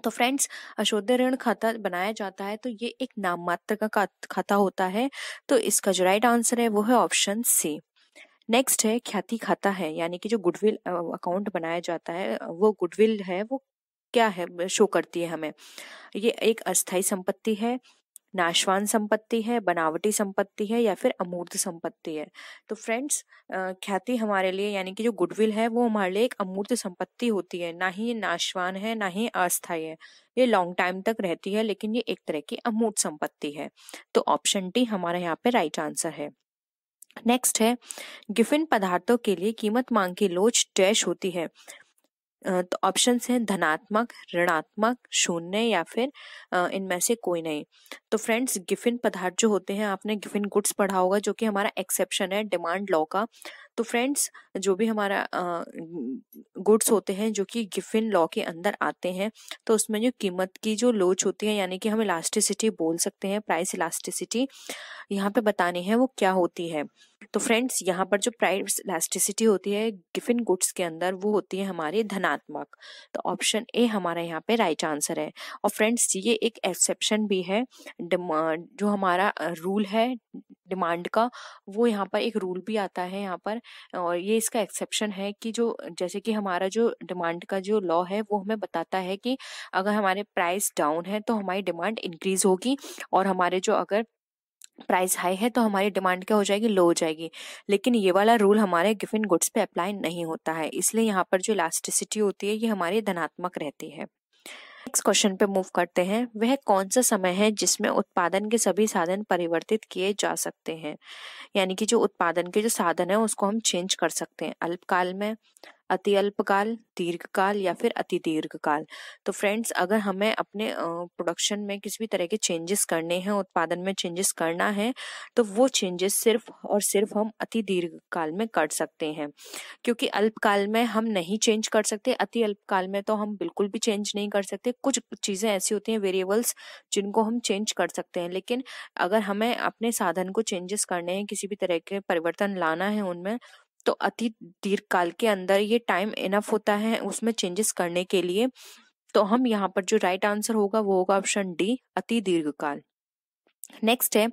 तो फ्रेंड्स अशुद्ध ऋण खाता बनाया जाता है तो ये एक नाममात्र का खाता होता है। तो इसका जो राइट आंसर है वो है ऑप्शन सी। नेक्स्ट है ख्याति खाता है, यानी कि जो गुडविल अकाउंट बनाया जाता है वो गुडविल है वो क्या है शो करती है हमें? ये एक अस्थाई संपत्ति है, नाशवान संपत्ति है, बनावटी संपत्ति है या फिर अमूर्त संपत्ति है? तो फ्रेंड्स ख्याति हमारे लिए यानी कि जो गुडविल है वो हमारे लिए एक अमूर्त संपत्ति होती है, ना ही ये नाशवान है ना ही अस्थाई है। ये लॉन्ग टाइम तक रहती है लेकिन ये एक तरह की अमूर्त संपत्ति है। तो ऑप्शन डी हमारा यहाँ पे राइट आंसर है। नेक्स्ट है गिफिन पदार्थों के लिए कीमत मांग की लोच डैश होती है। तो ऑप्शंस हैं धनात्मक, ऋणात्मक, शून्य या फिर इनमें से कोई नहीं। तो फ्रेंड्स गिफिन पदार्थ जो होते हैं, आपने गिफिन गुड्स पढ़ा होगा जो कि हमारा एक्सेप्शन है डिमांड लॉ का। तो फ्रेंड्स जो भी हमारा गुड्स होते हैं जो कि गिफिन लॉ के अंदर आते हैं तो उसमें जो कीमत की जो लोच होती है यानी कि हम इलास्टिसिटी बोल सकते हैं, प्राइस इलास्टिसिटी यहाँ पे बतानी है वो क्या होती है। तो फ्रेंड्स यहाँ पर जो प्राइस इलास्टिसिटी होती है गिफिन गुड्स के अंदर वो होती है हमारी धनात्मक। तो ऑप्शन ए हमारा यहाँ पे राइट आंसर है। और फ्रेंड्स ये एक एक्सेप्शन भी है, जो हमारा रूल है डिमांड का वो यहाँ पर एक रूल भी आता है यहाँ पर। और ये इसका एक्सेप्शन है कि जो जैसे कि हमारा जो डिमांड का जो लॉ है वो हमें बताता है कि अगर हमारे प्राइस डाउन है तो हमारी डिमांड इंक्रीज होगी और हमारे जो अगर प्राइस हाई है तो हमारी डिमांड क्या हो जाएगी, लो हो जाएगी। लेकिन ये वाला रूल हमारे गिफिन गुड्स पे अप्लाई नहीं होता है, इसलिए यहाँ पर जो इलास्टिसिटी होती है ये हमारी धनात्मक रहती है। नेक्स्ट क्वेश्चन पे मूव करते हैं। वह कौन सा समय है जिसमें उत्पादन के सभी साधन परिवर्तित किए जा सकते हैं? यानी कि जो उत्पादन के जो साधन है उसको हम चेंज कर सकते हैं, अल्पकाल में, अति अल्पकाल, दीर्घकाल या फिर अति दीर्घकाल। तो फ्रेंड्स अगर हमें अपने प्रोडक्शन में किसी भी तरह के चेंजेस करने हैं, उत्पादन में चेंजेस करना है तो वो चेंजेस सिर्फ और सिर्फ हम अति दीर्घकाल में कर सकते हैं, क्योंकि अल्पकाल में हम नहीं चेंज कर सकते, अति अल्पकाल में तो हम बिल्कुल भी चेंज नहीं कर सकते। कुछ चीजें ऐसी होती हैं वेरिएबल्स जिनको हम चेंज कर सकते हैं, लेकिन अगर हमें अपने साधन को चेंजेस करने हैं, किसी भी तरह के परिवर्तन लाना है उनमें, तो अति दीर्घकाल के अंदर ये टाइम इनफ होता है उसमें चेंजेस करने के लिए। तो हम यहाँ पर जो राइट आंसर होगा वो होगा ऑप्शन डी, अति दीर्घकाल। नेक्स्ट है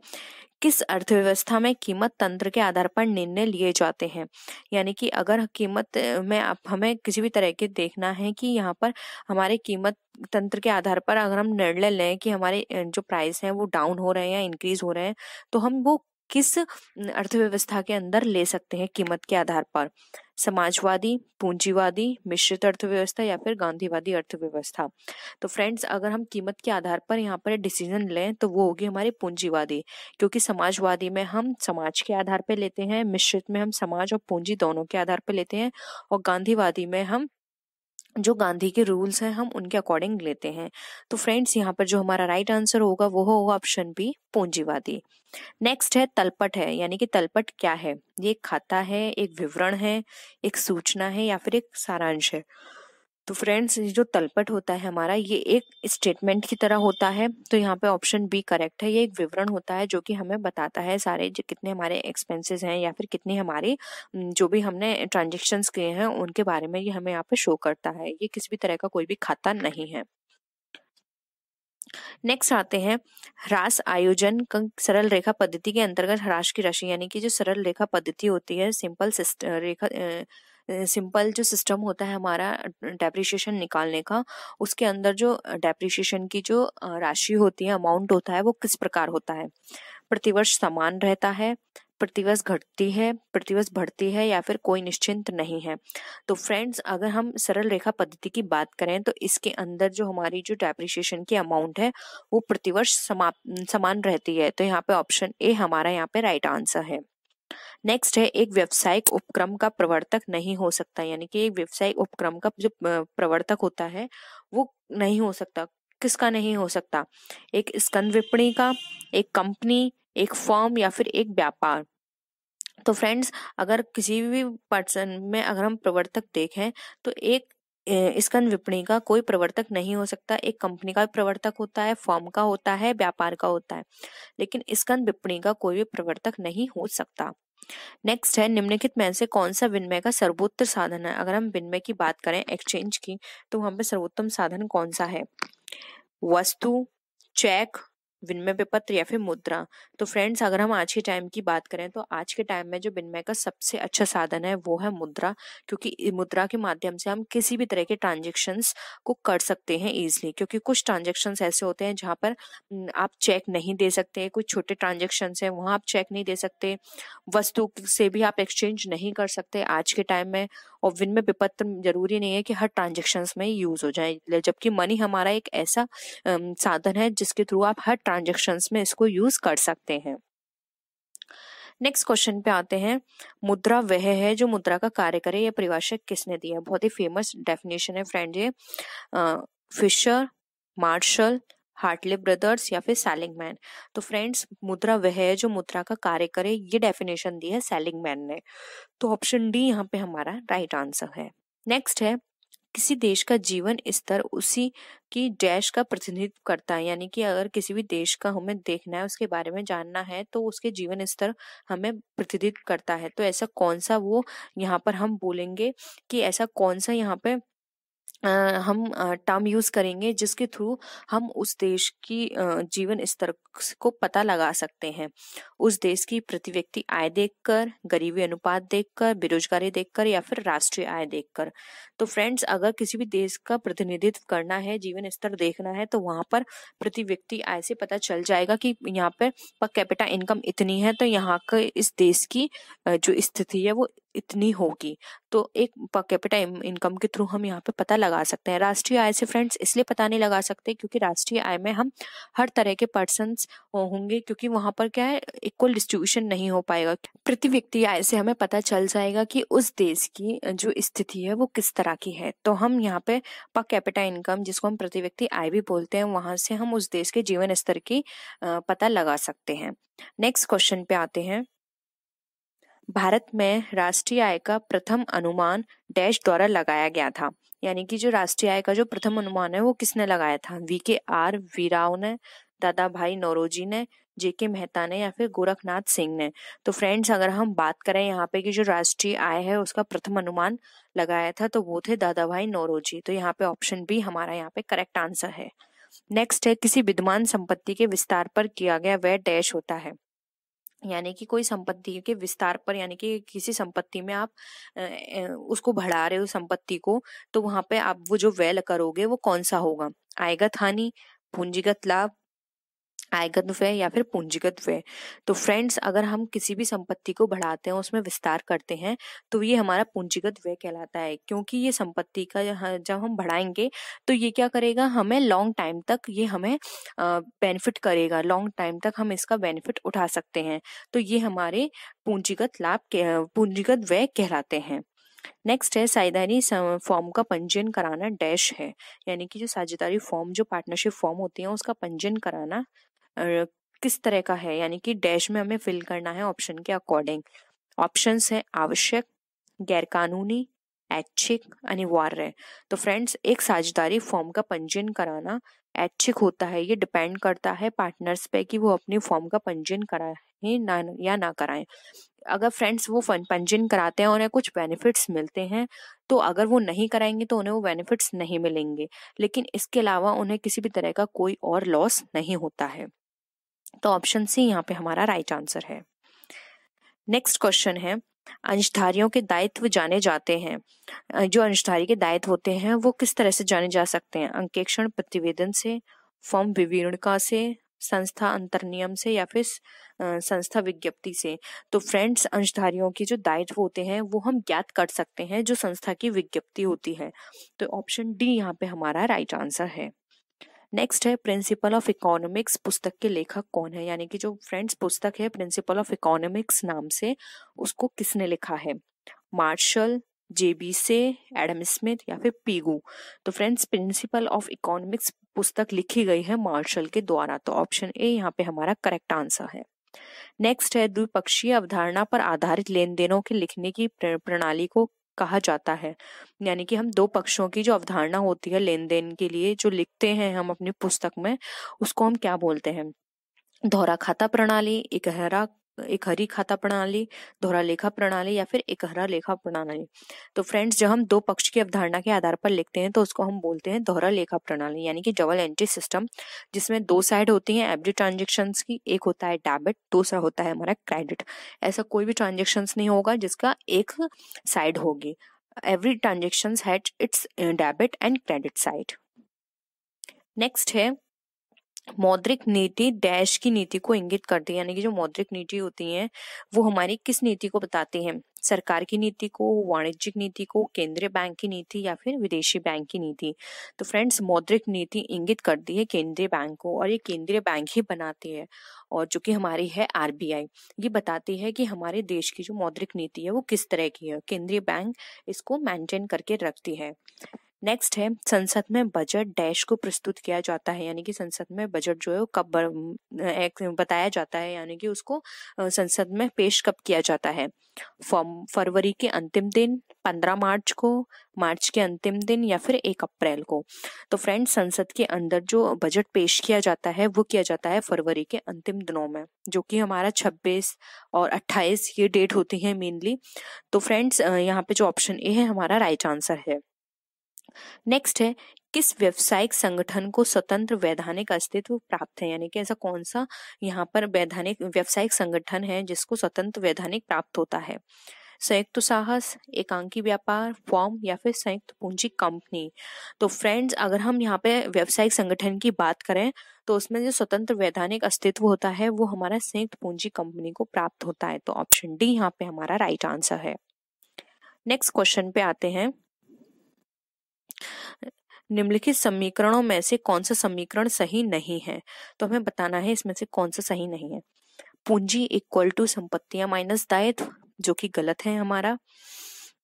किस अर्थव्यवस्था में कीमत तंत्र के आधार पर निर्णय लिए जाते हैं? यानी कि अगर कीमत में आप हमें किसी भी तरह के देखना है कि यहाँ पर हमारे कीमत तंत्र के आधार पर अगर हम निर्णय लें कि हमारे जो प्राइस हैं वो डाउन हो रहे हैं या इंक्रीज हो रहे हैं, तो हम वो किस अर्थव्यवस्था के अंदर ले सकते हैं कीमत के आधार पर? समाजवादी, पूंजीवादी, मिश्रित अर्थव्यवस्था या फिर गांधीवादी अर्थव्यवस्था? तो फ्रेंड्स, अगर हम कीमत के आधार पर यहाँ पर डिसीजन लें तो वो होगी हमारी पूंजीवादी, क्योंकि समाजवादी में हम समाज के आधार पर लेते हैं, मिश्रित में हम समाज और पूंजी दोनों के आधार पर लेते हैं, और गांधीवादी में हम जो गांधी के रूल्स हैं हम उनके अकॉर्डिंग लेते हैं। तो फ्रेंड्स, यहाँ पर जो हमारा राइट आंसर होगा वो होगा ऑप्शन बी, पूंजीवादी। नेक्स्ट है तलपट है, यानी कि तलपट क्या है? ये एक खाता है, एक विवरण है, एक सूचना है या फिर एक सारांश है? तो फ्रेंड्स, ये जो तलपट होता है हमारा, ये एक स्टेटमेंट की तरह होता है। तो यहाँ पे ऑप्शन बी करेक्ट है। ये एक विवरण होता है जो कि हमें बताता है सारे कितने हमारे एक्सपेंसेस हैं या फिर कितने हमारे जो भी हमने ट्रांजेक्शन्स किए हैं उनके बारे में ये हमें यहाँ पे शो करता है। ये किसी भी तरह का कोई भी खाता नहीं है। नेक्स्ट आते हैं ह्रास आयोजन सरल रेखा पद्धति के अंतर्गत ह्रास की राशि, यानी कि जो सरल रेखा पद्धति होती है, सिंपल जो सिस्टम होता है हमारा डेप्रिसिएशन निकालने का, उसके अंदर जो डेप्रिसिएशन की जो राशि होती है, अमाउंट होता है, वो किस प्रकार होता है? प्रतिवर्ष समान रहता है, प्रतिवर्ष घटती है, प्रतिवर्ष बढ़ती है या फिर कोई निश्चित नहीं है? तो फ्रेंड्स, अगर हम सरल रेखा पद्धति की बात करें तो इसके अंदर जो हमारी जो डेप्रिसिएशन की अमाउंट है वो प्रतिवर्ष समान रहती है। तो यहाँ पे ऑप्शन ए हमारा यहाँ पे राइट आंसर है। नेक्स्ट है एक व्यावसायिक उपक्रम का प्रवर्तक नहीं हो सकता, यानी कि एक व्यावसायिक उपक्रम का जो प्रवर्तक होता है वो नहीं हो सकता। किसका नहीं हो सकता? एक स्कंद विपणी का, एक कंपनी, एक फर्म या फिर एक व्यापार? तो फ्रेंड्स, अगर किसी भी पर्सन में अगर हम प्रवर्तक देखें तो एक स्कंद विपणी का कोई प्रवर्तक नहीं हो सकता। एक कंपनी का प्रवर्तक होता है, फर्म का होता है, व्यापार का होता है, लेकिन स्कंद विपणी का कोई भी प्रवर्तक नहीं हो सकता। नेक्स्ट है निम्नलिखित में से कौन सा विनिमय का सर्वोत्तम साधन है? अगर हम विनिमय की बात करें, एक्सचेंज की, तो वहां पे सर्वोत्तम साधन कौन सा है? वस्तु, चेक, विनिमय विपत्र या फिर मुद्रा? तो फ्रेंड्स, अगर हम आज के टाइम की बात करें तो आज के टाइम में जो विनिमय का सबसे अच्छा साधन है वो है मुद्रा, क्योंकि मुद्रा के माध्यम से हम किसी भी तरह के ट्रांजेक्शन्स को कर सकते हैं इजीली। क्योंकि कुछ ट्रांजेक्शन्स ऐसे होते हैं जहां पर आप चेक नहीं दे सकते, कुछ छोटे ट्रांजेक्शन्स हैं वहां आप चेक नहीं दे सकते, वस्तु से भी आप एक्सचेंज नहीं कर सकते आज के टाइम में। और विनिमय विपत्र जरूरी नहीं है कि हर ट्रांजेक्शन्स में यूज हो जाए, जबकि मनी हमारा एक ऐसा साधन है जिसके थ्रू आप हर ट्रांजेक्शन्स में इसको यूज कर सकते हैं। नेक्स्ट क्वेश्चन पे आते हैं। मुद्रा वह है जो मुद्रा का कार्य करे, यह परिभाषा किसने दी है? बहुत ही फेमस डेफिनेशन है फ्रेंड ये। फिशर, मार्शल, हार्टले ब्रदर्स या फिर सेलिंगमैन? तो फ्रेंड्स, मुद्रा वह है जो मुद्रा का कार्य करे, ये डेफिनेशन दी है सेलिंगमैन ने। तो ऑप्शन डी यहाँ पे हमारा राइट आंसर है। नेक्स्ट है किसी देश का जीवन स्तर उसी की डैश का प्रतिनिधित्व करता है, यानी कि अगर किसी भी देश का हमें देखना है, उसके बारे में जानना है, तो उसके जीवन स्तर हमें प्रतिनिधित्व करता है। तो ऐसा कौन सा वो यहाँ पर हम बोलेंगे कि ऐसा कौन सा यहाँ पे हम टर्म यूज करेंगे जिसके थ्रू हम उस देश की जीवन स्तर को पता लगा सकते हैं? उस देश की प्रति व्यक्ति आय देखकर, गरीबी अनुपात देखकर, बेरोजगारी देखकर या फिर राष्ट्रीय आय देखकर? तो फ्रेंड्स, अगर किसी भी देश का प्रतिनिधित्व करना है, जीवन स्तर देखना है, तो वहां पर प्रति व्यक्ति आय से पता चल जाएगा कि यहाँ पर पर कैपिटा इनकम इतनी है, तो यहाँ के इस देश की जो स्थिति है वो इतनी होगी। तो एक पर कैपिटा इनकम के थ्रू हम यहाँ पे पता लगा सकते हैं। राष्ट्रीय आय से फ्रेंड्स इसलिए पता नहीं लगा सकते क्योंकि राष्ट्रीय आय में हम हर तरह के पर्सन्स होंगे, क्योंकि वहां पर क्या है, इक्वल डिस्ट्रीब्यूशन नहीं हो पाएगा। प्रति व्यक्ति आय से हमें पता चल जाएगा कि उस देश की जो स्थिति है वो किस तरह की है। तो हम यहाँ पे पर कैपिटा इनकम, जिसको हम प्रति व्यक्ति आय भी बोलते हैं, वहां से हम उस देश के जीवन स्तर की पता लगा सकते हैं। नेक्स्ट क्वेश्चन पे आते हैं। भारत में राष्ट्रीय आय का प्रथम अनुमान डैश द्वारा लगाया गया था, यानी कि जो राष्ट्रीय आय का जो प्रथम अनुमान है वो किसने लगाया था? VKR वीराव ने, दादा भाई नौरोजी ने, JK मेहता ने या फिर गोरखनाथ सिंह ने? तो फ्रेंड्स, अगर हम बात करें यहाँ पे कि जो राष्ट्रीय आय है उसका प्रथम अनुमान लगाया था तो वो थे दादा भाई नौरोजी। तो यहाँ पे ऑप्शन बी हमारा यहाँ पे करेक्ट आंसर है। नेक्स्ट है किसी विद्यमान संपत्ति के विस्तार पर किया गया व्यय डैश होता है, यानी कि कोई संपत्ति के विस्तार पर, यानी कि किसी संपत्ति में आप उसको बढ़ा रहे हो संपत्ति को, तो वहां पे आप वो जो व्यय करोगे वो कौन सा होगा? आयगत हानि, पूंजीगत लाभ, आयगत व्यय या फिर पूंजीगत व्यय। तो फ्रेंड्स, अगर हम किसी भी संपत्ति को बढ़ाते हैं, उसमें विस्तार करते हैं, तो ये हमारा पूंजीगत व्यय कहलाता है, क्योंकि ये संपत्ति का जब हम बढ़ाएंगे तो ये क्या करेगा, हमें लॉन्ग टाइम तक ये हमें बेनिफिट करेगा, लॉन्ग टाइम तक हम इसका बेनिफिट उठा सकते हैं। तो ये हमारे पूंजीगत व्यय कहलाते हैं। नेक्स्ट है, साझेदारी फॉर्म का पंजीयन कराना डैश है, यानी कि जो साझेदारी फॉर्म, जो पार्टनरशिप फॉर्म होती है, उसका पंजीयन कराना किस तरह का है, यानी कि डैश में हमें फिल करना है ऑप्शन के अकॉर्डिंग। ऑप्शंस है आवश्यक, गैरकानूनी, ऐच्छिक, अनिवार्य। तो फ्रेंड्स, एक साझेदारी फॉर्म का पंजीयन कराना ऐच्छिक होता है। ये डिपेंड करता है पार्टनर्स पे कि वो अपनी फॉर्म का पंजीयन कराएं ना या ना कराएं। अगर फ्रेंड्स वो पंजीयन कराते हैं और उन्हें कुछ बेनिफिट्स मिलते हैं, तो अगर वो नहीं कराएंगे तो उन्हें वो बेनिफिट्स नहीं मिलेंगे, लेकिन इसके अलावा उन्हें किसी भी तरह का कोई और लॉस नहीं होता है। तो ऑप्शन सी यहाँ पे हमारा राइट आंसर है। नेक्स्ट क्वेश्चन है, अंशधारियों के दायित्व जाने जाते हैं। जो अंशधारी के दायित्व होते हैं वो किस तरह से जाने जा सकते हैं? अंकेक्षण प्रतिवेदन से, फॉर्म विवरणिका से, संस्था अंतरनियम से, या फिर संस्था विज्ञप्ति से। तो फ्रेंड्स, अंशधारियों के जो दायित्व होते हैं वो हम ज्ञात कर सकते हैं जो संस्था की विज्ञप्ति होती है। तो ऑप्शन डी यहाँ पे हमारा राइट आंसर है। नेक्स्ट है, प्रिंसिपल ऑफ इकोनॉमिक्स पुस्तक के लेखक कौन है? यानी कि जो फ्रेंड्स पुस्तक है प्रिंसिपल ऑफ इकोनॉमिक्स नाम से, उसको किसने लिखा है? मार्शल, जेबी से, एडम स्मिथ, या फिर पीगू। तो फ्रेंड्स, प्रिंसिपल ऑफ इकोनॉमिक्स पुस्तक लिखी गई है मार्शल के द्वारा। तो ऑप्शन ए यहाँ पे हमारा करेक्ट आंसर है। नेक्स्ट है, द्विपक्षीय अवधारणा पर आधारित लेन देनों के लिखने की प्रणाली को कहा जाता है। यानी कि हम दो पक्षों की जो अवधारणा होती है लेन देन के लिए जो लिखते हैं हम अपनी पुस्तक में, उसको हम क्या बोलते हैं? दोहरा खाता प्रणाली, एकहरी खाता प्रणाली, दोहरा लेखा प्रणाली, या फिर एकहरा लेखा प्रणाली। तो फ्रेंड्स, जब हम दो पक्ष की अवधारणा के आधार पर लिखते हैं तो उसको हम बोलते हैं दोहरा लेखा प्रणाली, यानी कि डबल एंट्री सिस्टम, जिसमें दो साइड होती हैं एवरी ट्रांजेक्शन की। एक होता है डेबिट, दूसरा होता है हमारा क्रेडिट। ऐसा कोई भी ट्रांजेक्शन नहीं होगा जिसका एक साइड होगी। Every transaction has its debit and credit side. Next है, मौद्रिक नीति डैश की नीति को इंगित करती है, यानी कि जो मौद्रिक नीति होती है वो हमारी किस नीति को बताती है? सरकार की नीति को, वाणिज्यिक नीति को, केंद्रीय बैंक की नीति, या फिर विदेशी बैंक की नीति। तो फ्रेंड्स, मौद्रिक नीति इंगित करती है केंद्रीय बैंक को, और ये केंद्रीय बैंक ही बनाती है, और जो कि हमारी है आरबीआई। ये बताती है कि हमारे देश की जो मौद्रिक नीति है वो किस तरह की है। केंद्रीय बैंक इसको मेंटेन करके रखती है। नेक्स्ट है, संसद में बजट डैश को प्रस्तुत किया जाता है, यानी कि संसद में बजट जो है वो कब बताया जाता है, यानी कि उसको संसद में पेश कब किया जाता है? फरवरी के अंतिम दिन, 15 मार्च को, मार्च के अंतिम दिन, या फिर 1 अप्रैल को। तो फ्रेंड्स, संसद के अंदर जो बजट पेश किया जाता है वो किया जाता है फरवरी के अंतिम दिनों में, जो कि हमारा 26 और 28 ये डेट होती है मेनली। तो फ्रेंड्स, यहाँ पे जो ऑप्शन ए है हमारा राइट आंसर है। नेक्स्ट है, किस व्यवसायिक संगठन को स्वतंत्र वैधानिक अस्तित्व प्राप्त है? यानी कि ऐसा कौन सा यहाँ पर वैधानिक व्यवसायिक संगठन है जिसको स्वतंत्र वैधानिक प्राप्त होता है? संयुक्त साहस, एकांकी व्यापार, फॉर्म, या फिर संयुक्त पूंजी कंपनी। तो फ्रेंड्स, अगर हम यहाँ पे व्यवसायिक संगठन की बात करें तो उसमें जो स्वतंत्र वैधानिक अस्तित्व होता है वो हमारा संयुक्त पूंजी कंपनी को प्राप्त होता है। तो ऑप्शन डी यहाँ पे हमारा राइट आंसर है। नेक्स्ट क्वेश्चन पे आते हैं, निम्नलिखित समीकरणों में से कौन सा समीकरण सही नहीं है? तो हमें बताना है इसमें से कौन सा सही नहीं है। पूंजी इक्वल टू संपत्तियां माइनस दायित्व, जो कि गलत है हमारा।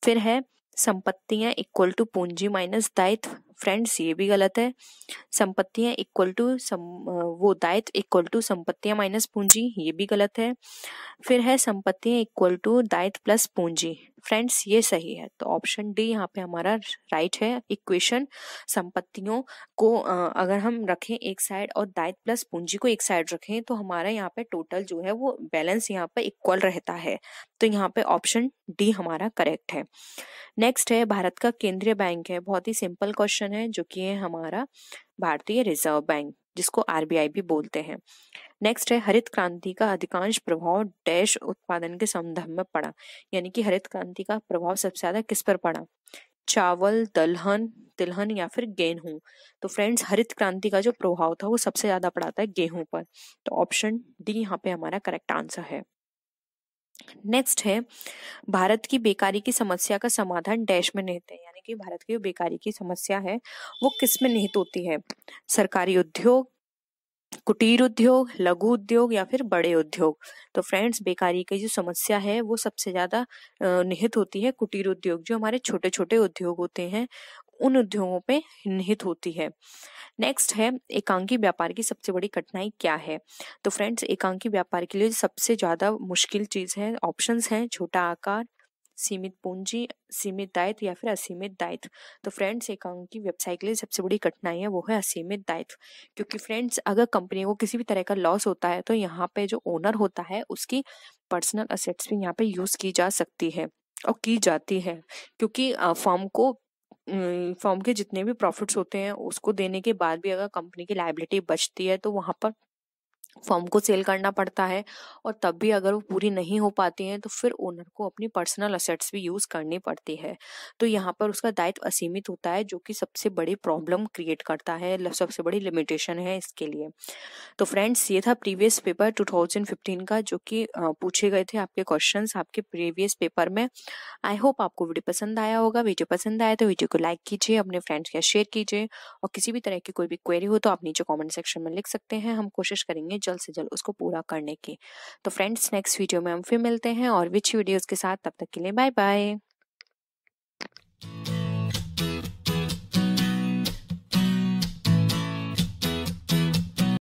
फिर है संपत्तियां इक्वल टू पूंजी माइनस दायित्व, फ्रेंड्स ये भी गलत है। संपत्तियां इक्वल टू वो दायित्व इक्वल टू संपत्तियां माइनस पूंजी, ये भी गलत है। फिर है संपत्तियां इक्वल टू दायित्व प्लस पूंजी, फ्रेंड्स ये सही है। तो ऑप्शन डी यहाँ पे हमारा राइट है। इक्वेशन संपत्तियों को अगर हम रखें एक साइड और दायित्व प्लस पूंजी को एक साइड रखें तो हमारा यहाँ पे टोटल जो है वो बैलेंस यहाँ पे इक्वल रहता है। तो यहाँ पे ऑप्शन डी हमारा करेक्ट है। नेक्स्ट है, भारत का केंद्रीय बैंक है, बहुत ही सिंपल क्वेश्चन है, जो कि है हमारा भारतीय रिजर्व बैंक, जिसको आरबीआई भी बोलते हैं। नेक्स्ट है, हरित क्रांति का अधिकांश प्रभाव डैश उत्पादन के संदर्भ में पड़ा, यानी कि हरित क्रांति का प्रभाव सबसे ज्यादा किस पर पड़ा? चावल, दलहन, तिलहन या फिर गेहूं। तो फ्रेंड्स हरित क्रांति का जो प्रभाव था वो सबसे ज्यादा पड़ा था गेहूं पर। तो ऑप्शन डी यहाँ पे हमारा करेक्ट आंसर है। नेक्स्ट है, भारत की बेकारी की समस्या का समाधान डैश में निहित है, यानी कि भारत की जो बेकारी की समस्या है वो किस में निहित होती है? सरकारी उद्योग, कुटीर उद्योग, लघु उद्योग या फिर बड़े उद्योग। तो फ्रेंड्स बेकारी की जो समस्या है वो सबसे ज्यादा निहित होती है कुटीर उद्योग, जो हमारे छोटे छोटे उद्योग होते हैं उन उद्योगों पे निहित होती है। नेक्स्ट है, एकांकी व्यापार की सबसे बड़ी कठिनाई क्या है? तो फ्रेंड्स एकांकी व्यापार के लिए सबसे ज्यादा मुश्किल चीज है, ऑप्शंस हैं छोटा आकार, सीमित पूंजी, सीमित दायित्व या फिर असीमित दायित्व। तो फ्रेंड्स एकांकी व्यवसाय के लिए सबसे बड़ी कठिनाई है वो है असीमित दायित्व, क्योंकि फ्रेंड्स अगर कंपनी को किसी भी तरह का लॉस होता है तो यहाँ पे जो ओनर होता है उसकी पर्सनल असेट्स भी यहाँ पे यूज की जा सकती है और की जाती है, क्योंकि फर्म के जितने भी प्रॉफिट्स होते हैं उसको देने के बाद भी अगर कंपनी की लायबिलिटी बचती है तो वहां पर फर्म को सेल करना पड़ता है, और तब भी अगर वो पूरी नहीं हो पाती हैं तो फिर ओनर को अपनी पर्सनल असेट्स भी यूज करनी पड़ती है। तो यहाँ पर उसका दायित्व असीमित होता है, जो कि सबसे बड़ी प्रॉब्लम क्रिएट करता है, सबसे बड़ी लिमिटेशन है इसके लिए। तो फ्रेंड्स ये था प्रीवियस पेपर 2015 का, जो कि पूछे गए थे आपके क्वेश्चंस आपके प्रीवियस पेपर में। आई होप आपको वीडियो पसंद आया होगा। वीडियो पसंद आया तो वीडियो को लाइक कीजिए, अपने फ्रेंड्स के साथ शेयर कीजिए, और किसी भी तरह की कोई भी क्वेरी हो तो आप नीचे कमेंट सेक्शन में लिख सकते हैं, हम कोशिश करेंगे जल्द से जल्द उसको पूरा करने की। तो फ्रेंड्स नेक्स्ट वीडियो में हम फिर मिलते हैं और विच वीडियोस के साथ, तब तक के लिए बाय बाय।